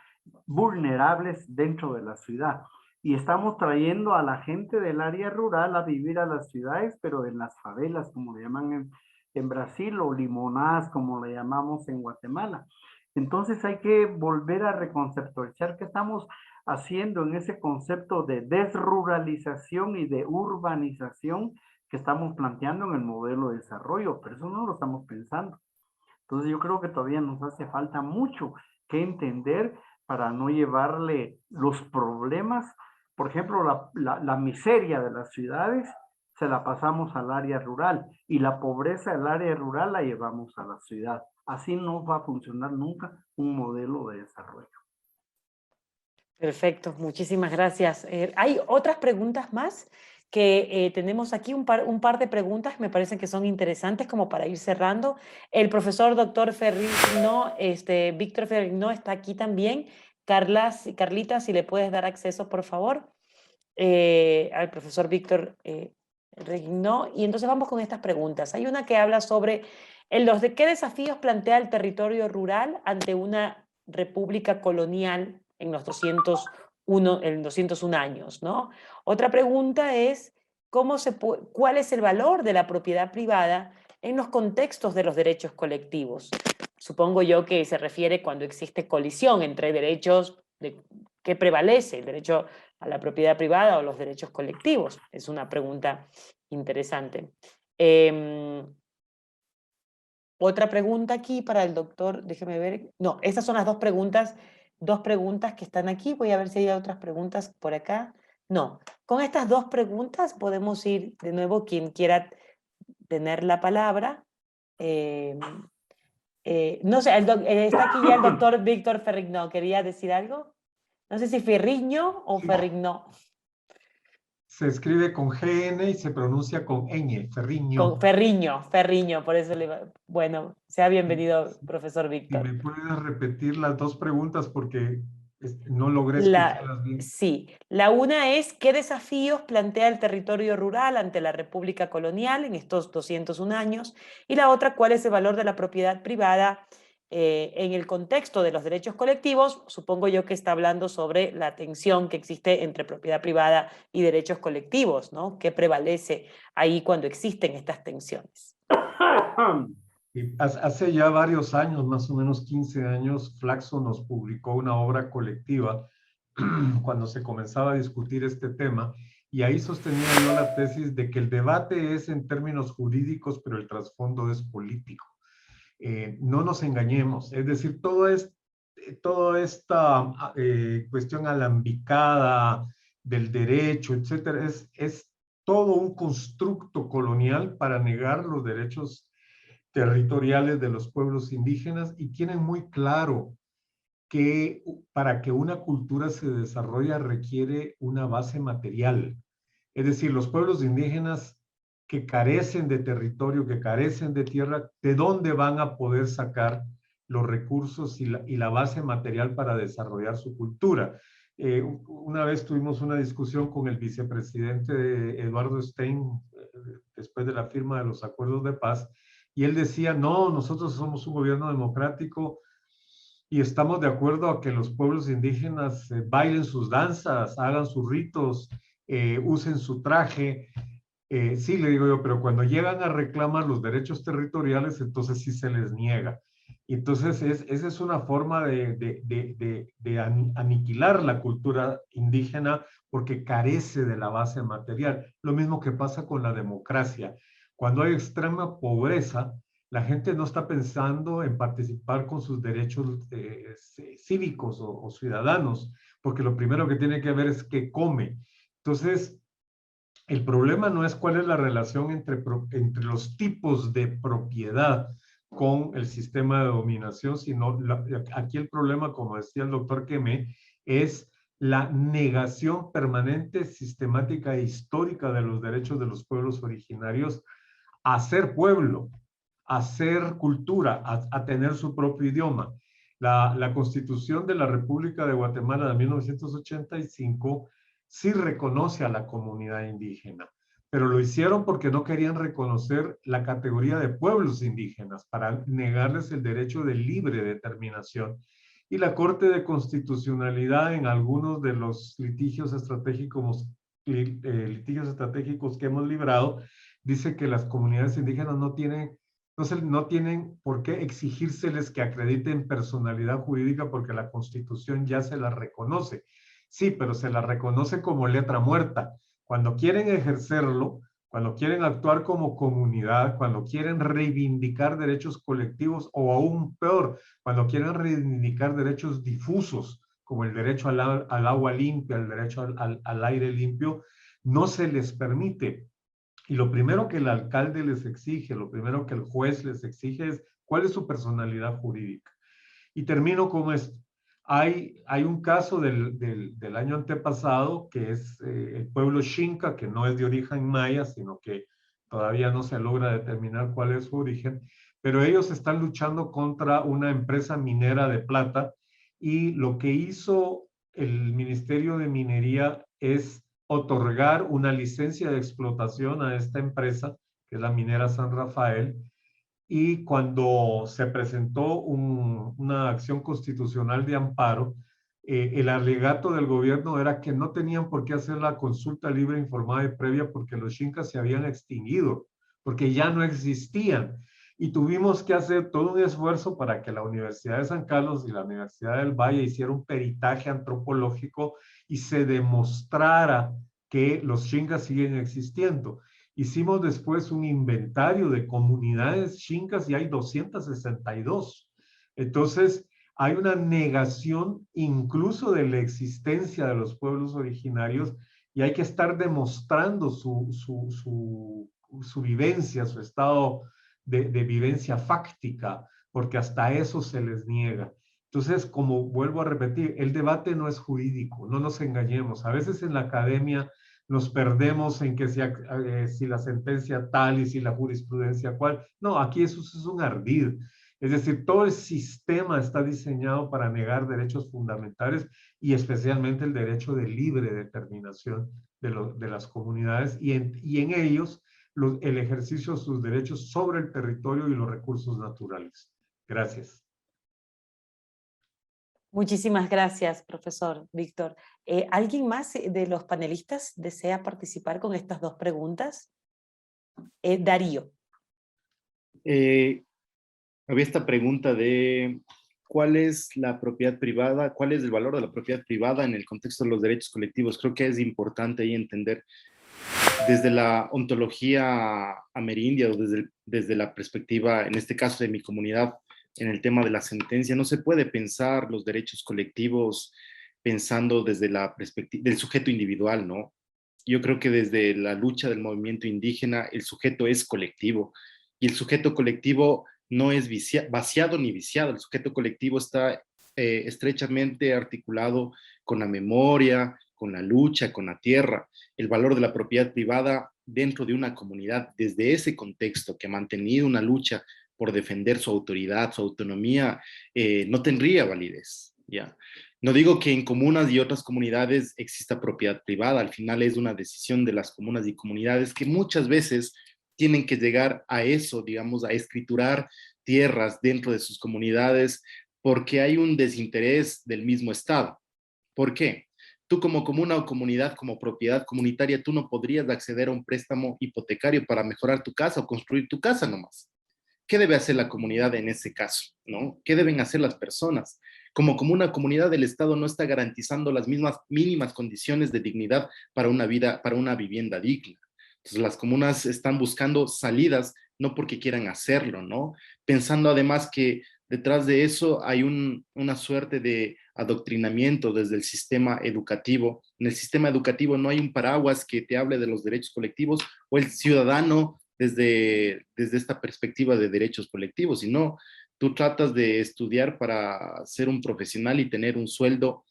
vulnerables dentro de la ciudad. Y estamos trayendo a la gente del área rural a vivir a las ciudades, pero en las favelas, como le llaman en Brasil, o limonadas, como le llamamos en Guatemala. Entonces hay que volver a reconceptualizar qué estamos haciendo en ese concepto de desruralización y de urbanización que estamos planteando en el modelo de desarrollo, pero eso no lo estamos pensando. Entonces yo creo que todavía nos hace falta mucho que entender para no llevarle los problemas. Por ejemplo, la miseria de las ciudades se la pasamos al área rural y la pobreza del área rural la llevamos a la ciudad. Así no va a funcionar nunca un modelo de desarrollo. Perfecto, muchísimas gracias. ¿Hay otras preguntas más? Que tenemos aquí un par de preguntas que me parecen que son interesantes como para ir cerrando. El profesor doctor Ferrigno, Víctor Ferrigno está aquí también. Carlita, si le puedes dar acceso, por favor, al profesor Víctor Ferrigno. Y entonces vamos con estas preguntas. Hay una que habla sobre qué desafíos plantea el territorio rural ante una república colonial en los 201 años, ¿no? Otra pregunta es, ¿cuál es el valor de la propiedad privada en los contextos de los derechos colectivos? Supongo yo que se refiere cuando existe colisión entre derechos, ¿qué prevalece? ¿El derecho a la propiedad privada o los derechos colectivos? Es una pregunta interesante. Otra pregunta aquí para el doctor, déjeme ver. No, estas son las dos preguntas que están aquí. Voy a ver si hay otras preguntas por acá. No, con estas dos preguntas podemos ir de nuevo, quien quiera tener la palabra. No sé, está aquí ya el doctor Víctor Ferrigno. ¿Quería decir algo? No sé si Ferrigno o Ferrigno. Se escribe con GN y se pronuncia con ñ, Ferrigno. Con Ferrigno, por eso bueno, sea bienvenido, profesor Víctor. ¿Me puedes repetir las dos preguntas porque no logré escucharlas bien? Sí, la una es ¿qué desafíos plantea el territorio rural ante la República Colonial en estos 201 años? Y la otra, ¿cuál es el valor de la propiedad privada en el contexto de los derechos colectivos? Supongo yo que está hablando sobre la tensión que existe entre propiedad privada y derechos colectivos, ¿no? ¿Qué prevalece ahí cuando existen estas tensiones? Hace ya varios años, más o menos 15 años, Flaxo nos publicó una obra colectiva cuando se comenzaba a discutir este tema, y ahí sostenía yo la tesis de que el debate es en términos jurídicos, pero el trasfondo es político. No nos engañemos, es decir, toda esta cuestión alambicada del derecho, etcétera, es todo un constructo colonial para negar los derechos territoriales de los pueblos indígenas, y tienen muy claro que para que una cultura se desarrolle requiere una base material. Es decir, los pueblos indígenas que carecen de territorio, que carecen de tierra, ¿de dónde van a poder sacar los recursos y la base material para desarrollar su cultura? Una vez tuvimos una discusión con el vicepresidente Eduardo Stein después de la firma de los acuerdos de paz, y él decía, no, nosotros somos un gobierno democrático y estamos de acuerdo a que los pueblos indígenas bailen sus danzas, hagan sus ritos, usen su traje. Sí, le digo yo, pero cuando llegan a reclamar los derechos territoriales, entonces sí se les niega. Entonces, esa es una forma de aniquilar la cultura indígena porque carece de la base material. Lo mismo que pasa con la democracia. Cuando hay extrema pobreza, la gente no está pensando en participar con sus derechos cívicos o ciudadanos, porque lo primero que tiene que ver es qué come. Entonces, el problema no es cuál es la relación entre los tipos de propiedad con el sistema de dominación, sino aquí el problema, como decía el doctor Quemé, es la negación permanente, sistemática e histórica de los derechos de los pueblos originarios a ser pueblo, a ser cultura, a tener su propio idioma. La Constitución de la República de Guatemala de 1985 sí reconoce a la comunidad indígena, pero lo hicieron porque no querían reconocer la categoría de pueblos indígenas para negarles el derecho de libre determinación. Y la Corte de Constitucionalidad en algunos de los litigios estratégicos que hemos librado, dice que las comunidades indígenas no tienen por qué exigírseles que acrediten personalidad jurídica porque la Constitución ya se la reconoce. Sí, pero se la reconoce como letra muerta. Cuando quieren ejercerlo, cuando quieren actuar como comunidad, cuando quieren reivindicar derechos colectivos o aún peor, cuando quieren reivindicar derechos difusos, como el derecho al agua limpia, el derecho al aire limpio, no se les permite. Y lo primero que el alcalde les exige, lo primero que el juez les exige es cuál es su personalidad jurídica. Y termino con esto. Hay un caso del año antepasado que es el pueblo Xinca, que no es de origen maya, sino que todavía no se logra determinar cuál es su origen, pero ellos están luchando contra una empresa minera de plata y lo que hizo el Ministerio de Minería es otorgar una licencia de explotación a esta empresa, que es la minera San Rafael, y cuando se presentó una acción constitucional de amparo, el alegato del gobierno era que no tenían por qué hacer la consulta libre, informada y previa porque los xincas se habían extinguido, porque ya no existían. Y tuvimos que hacer todo un esfuerzo para que la Universidad de San Carlos y la Universidad del Valle hicieran un peritaje antropológico y se demostrara que los xincas siguen existiendo. Hicimos después un inventario de comunidades xincas y hay 262. Entonces, hay una negación incluso de la existencia de los pueblos originarios y hay que estar demostrando su vivencia, su estado de vivencia fáctica, porque hasta eso se les niega. Entonces, como vuelvo a repetir, el debate no es jurídico, no nos engañemos. A veces en la academia nos perdemos en que si la sentencia tal y si la jurisprudencia cual. No, aquí eso es un ardid. Es decir, todo el sistema está diseñado para negar derechos fundamentales y especialmente el derecho de libre determinación de las comunidades y en ellos el ejercicio de sus derechos sobre el territorio y los recursos naturales. Gracias. Muchísimas gracias, profesor Víctor. ¿Alguien más de los panelistas desea participar con estas dos preguntas? Darío. Había esta pregunta de cuál es la propiedad privada, cuál es el valor de la propiedad privada en el contexto de los derechos colectivos. Creo que es importante ahí entender desde la ontología amerindia o desde la perspectiva, en este caso de mi comunidad, en el tema de la sentencia, no se puede pensar los derechos colectivos pensando desde la perspectiva del sujeto individual, ¿no? Yo creo que desde la lucha del movimiento indígena, el sujeto es colectivo y el sujeto colectivo no es vaciado ni viciado. El sujeto colectivo está estrechamente articulado con la memoria, con la lucha, con la tierra. El valor de la propiedad privada dentro de una comunidad, desde ese contexto que ha mantenido una lucha por defender su autoridad, su autonomía, no tendría validez, ¿ya? No digo que en comunas y otras comunidades exista propiedad privada, al final es una decisión de las comunas y comunidades que muchas veces tienen que llegar a eso, digamos, a escriturar tierras dentro de sus comunidades porque hay un desinterés del mismo Estado. ¿Por qué? Tú como comuna o comunidad, como propiedad comunitaria, tú no podrías acceder a un préstamo hipotecario para mejorar tu casa o construir tu casa nomás. ¿Qué debe hacer la comunidad en ese caso? ¿No? ¿Qué deben hacer las personas? Como una comunidad, el Estado no está garantizando las mismas mínimas condiciones de dignidad para una vida, para una vivienda digna. Entonces, las comunas están buscando salidas, no porque quieran hacerlo, ¿no? Pensando además que detrás de eso hay una suerte de adoctrinamiento desde el sistema educativo. En el sistema educativo no hay un paraguas que te hable de los derechos colectivos o el ciudadano desde esta perspectiva de derechos colectivos, sino tú tratas de estudiar para ser un profesional y tener un sueldo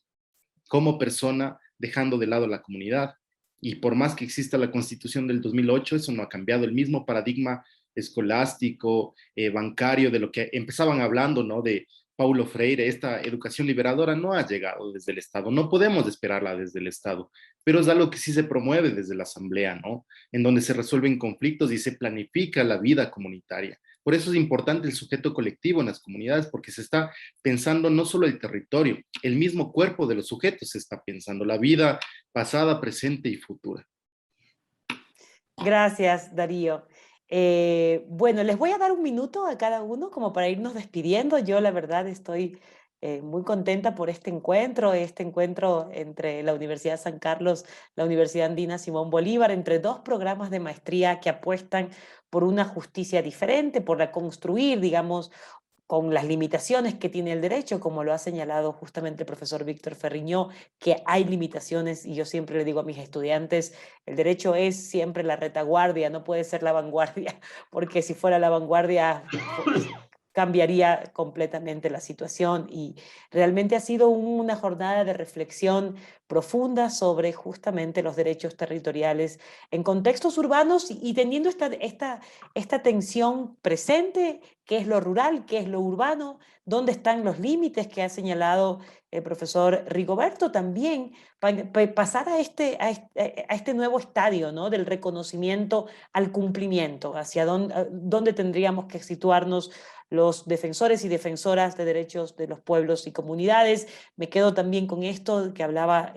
como persona, dejando de lado la comunidad. Y por más que exista la Constitución del 2008, eso no ha cambiado. El mismo paradigma escolástico, bancario, de lo que empezaban hablando, ¿no? De Paulo Freire, esta educación liberadora no ha llegado desde el Estado, no podemos esperarla desde el Estado, pero es algo que sí se promueve desde la Asamblea, ¿no? En donde se resuelven conflictos y se planifica la vida comunitaria. Por eso es importante el sujeto colectivo en las comunidades, porque se está pensando no solo el territorio, el mismo cuerpo de los sujetos se está pensando, la vida pasada, presente y futura. Gracias, Darío. Bueno, les voy a dar un minuto a cada uno como para irnos despidiendo. Yo la verdad estoy muy contenta por este encuentro entre la Universidad San Carlos, la Universidad Andina Simón Bolívar, entre dos programas de maestría que apuestan por una justicia diferente, por la construir, digamos, con las limitaciones que tiene el derecho, como lo ha señalado justamente el profesor Víctor Ferriñó, que hay limitaciones, y yo siempre le digo a mis estudiantes, el derecho es siempre la retaguardia, no puede ser la vanguardia, porque si fuera la vanguardia cambiaría completamente la situación, y realmente ha sido una jornada de reflexión profunda sobre justamente los derechos territoriales en contextos urbanos y teniendo esta tensión presente, qué es lo rural, qué es lo urbano, dónde están los límites que ha señalado el profesor Rigoberto también, pasar a este nuevo estadio, ¿no? Del reconocimiento al cumplimiento, hacia dónde tendríamos que situarnos los defensores y defensoras de derechos de los pueblos y comunidades. Me quedo también con esto que hablaba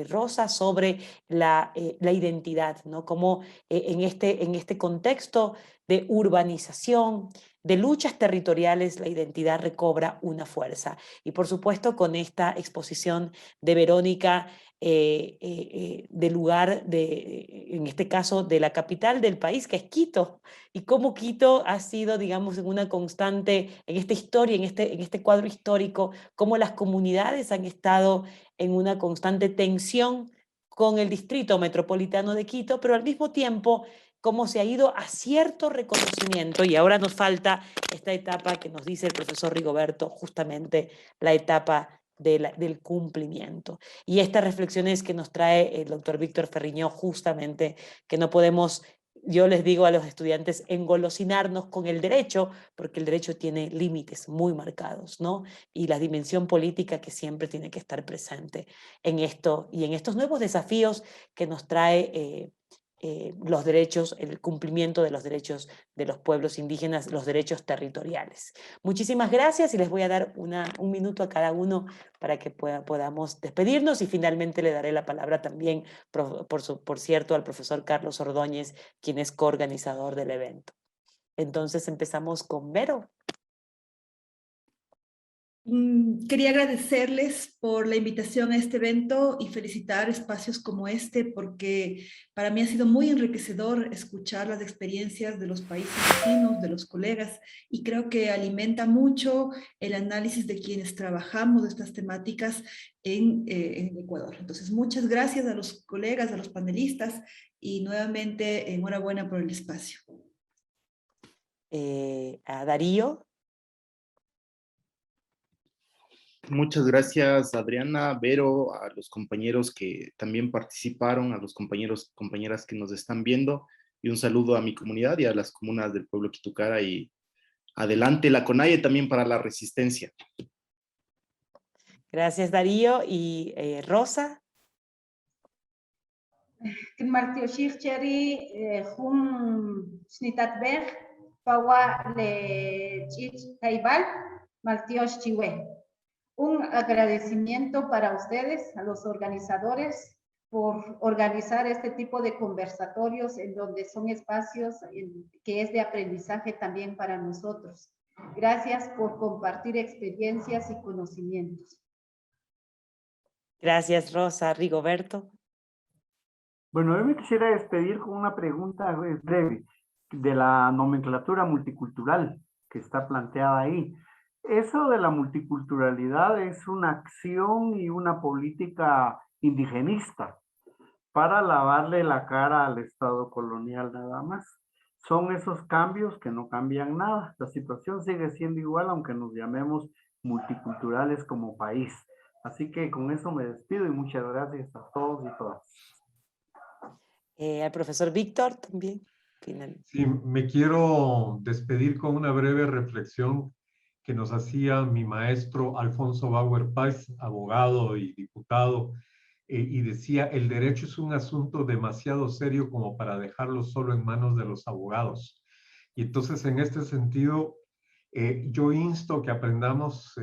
Rosa sobre la identidad, ¿no? Como en este contexto de urbanización, de luchas territoriales, la identidad recobra una fuerza. Y por supuesto con esta exposición de Verónica, del lugar, en este caso, de la capital del país, que es Quito, y cómo Quito ha sido, digamos, en una constante, en esta historia, en este cuadro histórico, cómo las comunidades han estado en una constante tensión con el distrito metropolitano de Quito, pero al mismo tiempo cómo se ha ido a cierto reconocimiento, y ahora nos falta esta etapa que nos dice el profesor Rigoberto, justamente la etapa del cumplimiento. Y estas reflexiones que nos trae el doctor Víctor Ferriñó, justamente, que no podemos, yo les digo a los estudiantes, engolosinarnos con el derecho, porque el derecho tiene límites muy marcados, ¿no? Y la dimensión política que siempre tiene que estar presente en esto y en estos nuevos desafíos que nos trae los derechos, el cumplimiento de los derechos de los pueblos indígenas, los derechos territoriales. Muchísimas gracias y les voy a dar un minuto a cada uno para que podamos despedirnos, y finalmente le daré la palabra también, por cierto, al profesor Carlos Ordóñez, quien es coorganizador del evento. Entonces empezamos con Vero. Quería agradecerles por la invitación a este evento y felicitar espacios como este, porque para mí ha sido muy enriquecedor escuchar las experiencias de los países vecinos, de los colegas, y creo que alimenta mucho el análisis de quienes trabajamos estas temáticas en Ecuador. Entonces, muchas gracias a los colegas, a los panelistas, y nuevamente enhorabuena por el espacio. A Darío. Muchas gracias, Adriana, Vero, a los compañeros que también participaron, a los compañeras que nos están viendo, y un saludo a mi comunidad y a las comunas del pueblo Quitucara, y adelante la CONAIE también para la resistencia. Gracias, Darío. Y Rosa. Martio Shircheri, Jum Snitatberg, Pawa Le Chich Taibal, Maltiosh Chihué. Un agradecimiento para ustedes, a los organizadores, por organizar este tipo de conversatorios en donde son espacios que es de aprendizaje también para nosotros. Gracias por compartir experiencias y conocimientos. Gracias, Rosa. Rigoberto. Bueno, yo me quisiera despedir con una pregunta breve de la nomenclatura multicultural que está planteada ahí. Eso de la multiculturalidad es una acción y una política indigenista para lavarle la cara al Estado colonial nada más. Son esos cambios que no cambian nada. La situación sigue siendo igual aunque nos llamemos multiculturales como país. Así que con eso me despido y muchas gracias a todos y todas. Al profesor Víctor también. Sí, me quiero despedir con una breve reflexión que nos hacía mi maestro Alfonso Bauer Paz, abogado y diputado, y decía, el derecho es un asunto demasiado serio como para dejarlo solo en manos de los abogados. Y entonces, en este sentido, yo insto que aprendamos,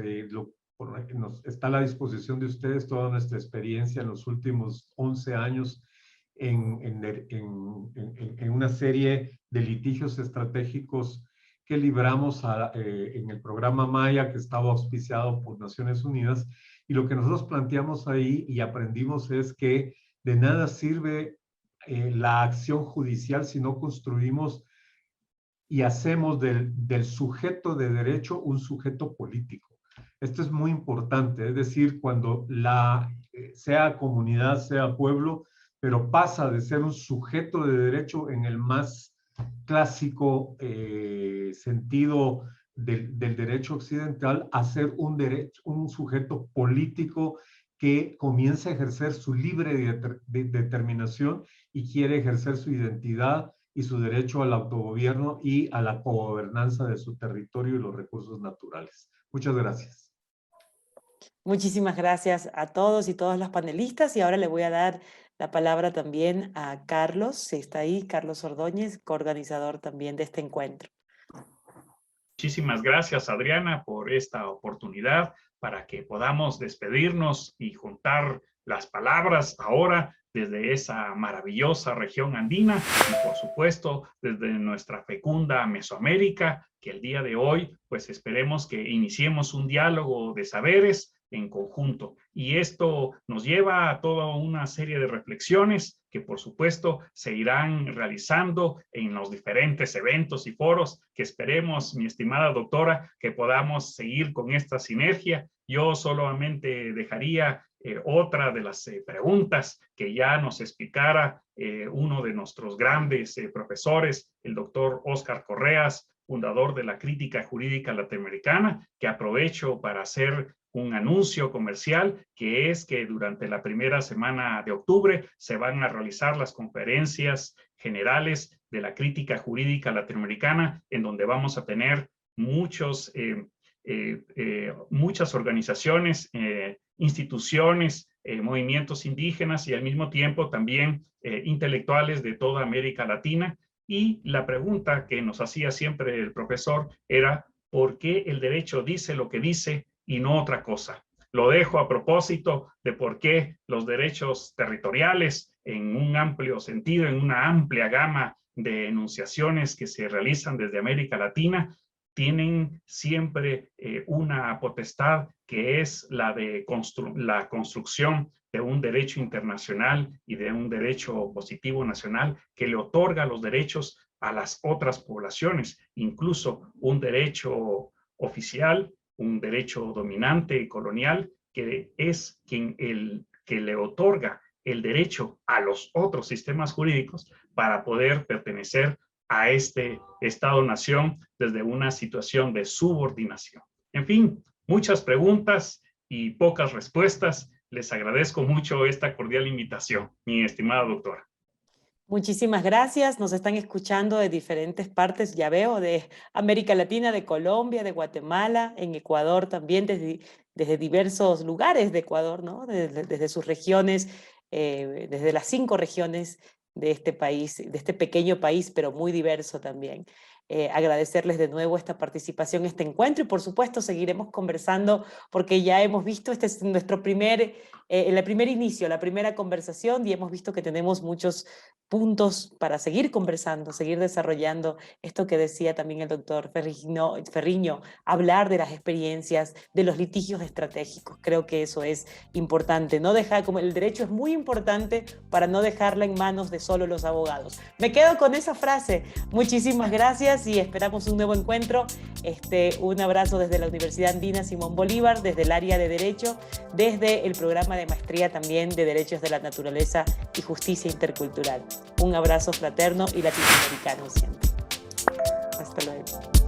está a la disposición de ustedes toda nuestra experiencia en los últimos 11 años en una serie de litigios estratégicos que libramos en el programa Maya, que estaba auspiciado por Naciones Unidas, y lo que nosotros planteamos ahí y aprendimos es que de nada sirve la acción judicial si no construimos y hacemos del sujeto de derecho un sujeto político. Esto es muy importante, es decir, cuando sea comunidad, sea pueblo, pero pasa de ser un sujeto de derecho en el más clásico sentido del derecho occidental a ser un sujeto político que comienza a ejercer su libre determinación y quiere ejercer su identidad y su derecho al autogobierno y a la cogobernanza de su territorio y los recursos naturales. Muchas gracias. Muchísimas gracias a todos y todas las panelistas, y ahora le voy a dar la palabra también a Carlos, si está ahí, Carlos Ordóñez, coorganizador también de este encuentro. Muchísimas gracias, Adriana, por esta oportunidad para que podamos despedirnos y juntar las palabras ahora desde esa maravillosa región andina y, por supuesto, desde nuestra fecunda Mesoamérica, que el día de hoy, pues esperemos que iniciemos un diálogo de saberes en conjunto. Y esto nos lleva a toda una serie de reflexiones que, por supuesto, se irán realizando en los diferentes eventos y foros que esperemos, mi estimada doctora, que podamos seguir con esta sinergia. Yo solamente dejaría otra de las preguntas que ya nos explicara uno de nuestros grandes profesores, el doctor Óscar Correas, fundador de la Crítica Jurídica Latinoamericana, que aprovecho para hacer un anuncio comercial, que es que durante la primera semana de octubre se van a realizar las conferencias generales de la Crítica Jurídica Latinoamericana, en donde vamos a tener muchas organizaciones, instituciones, movimientos indígenas y al mismo tiempo también intelectuales de toda América Latina. Y la pregunta que nos hacía siempre el profesor era, ¿por qué el derecho dice lo que dice y no otra cosa? Lo dejo a propósito de por qué los derechos territoriales, en un amplio sentido, en una amplia gama de enunciaciones que se realizan desde América Latina, tienen siempre una potestad que es la de la construcción de un derecho internacional y de un derecho positivo nacional que le otorga los derechos a las otras poblaciones, incluso un derecho oficial, un derecho dominante y colonial, que es que le otorga el derecho a los otros sistemas jurídicos para poder pertenecer a este Estado-nación desde una situación de subordinación. En fin, muchas preguntas y pocas respuestas. Les agradezco mucho esta cordial invitación, mi estimada doctora. Muchísimas gracias. Nos están escuchando de diferentes partes, ya veo, de América Latina, de Colombia, de Guatemala, en Ecuador también, desde diversos lugares de Ecuador, ¿no? Desde sus regiones, desde las 5 regiones de este país, de este pequeño país, pero muy diverso también. agradecerles de nuevo esta participación, este encuentro, y por supuesto seguiremos conversando porque ya hemos visto, este es nuestro primer inicio, la primera conversación, y hemos visto que tenemos muchos puntos para seguir conversando, seguir desarrollando esto que decía también el doctor Ferriño, hablar de las experiencias, de los litigios estratégicos. Creo que eso es importante, no dejar, como el derecho es muy importante para no dejarla en manos de solo los abogados. Me quedo con esa frase. Muchísimas gracias y esperamos un nuevo encuentro. Un abrazo desde la Universidad Andina Simón Bolívar, desde el área de Derecho, desde el programa de maestría también de Derechos de la Naturaleza y Justicia Intercultural. Un abrazo fraterno y latinoamericano siempre. Hasta luego.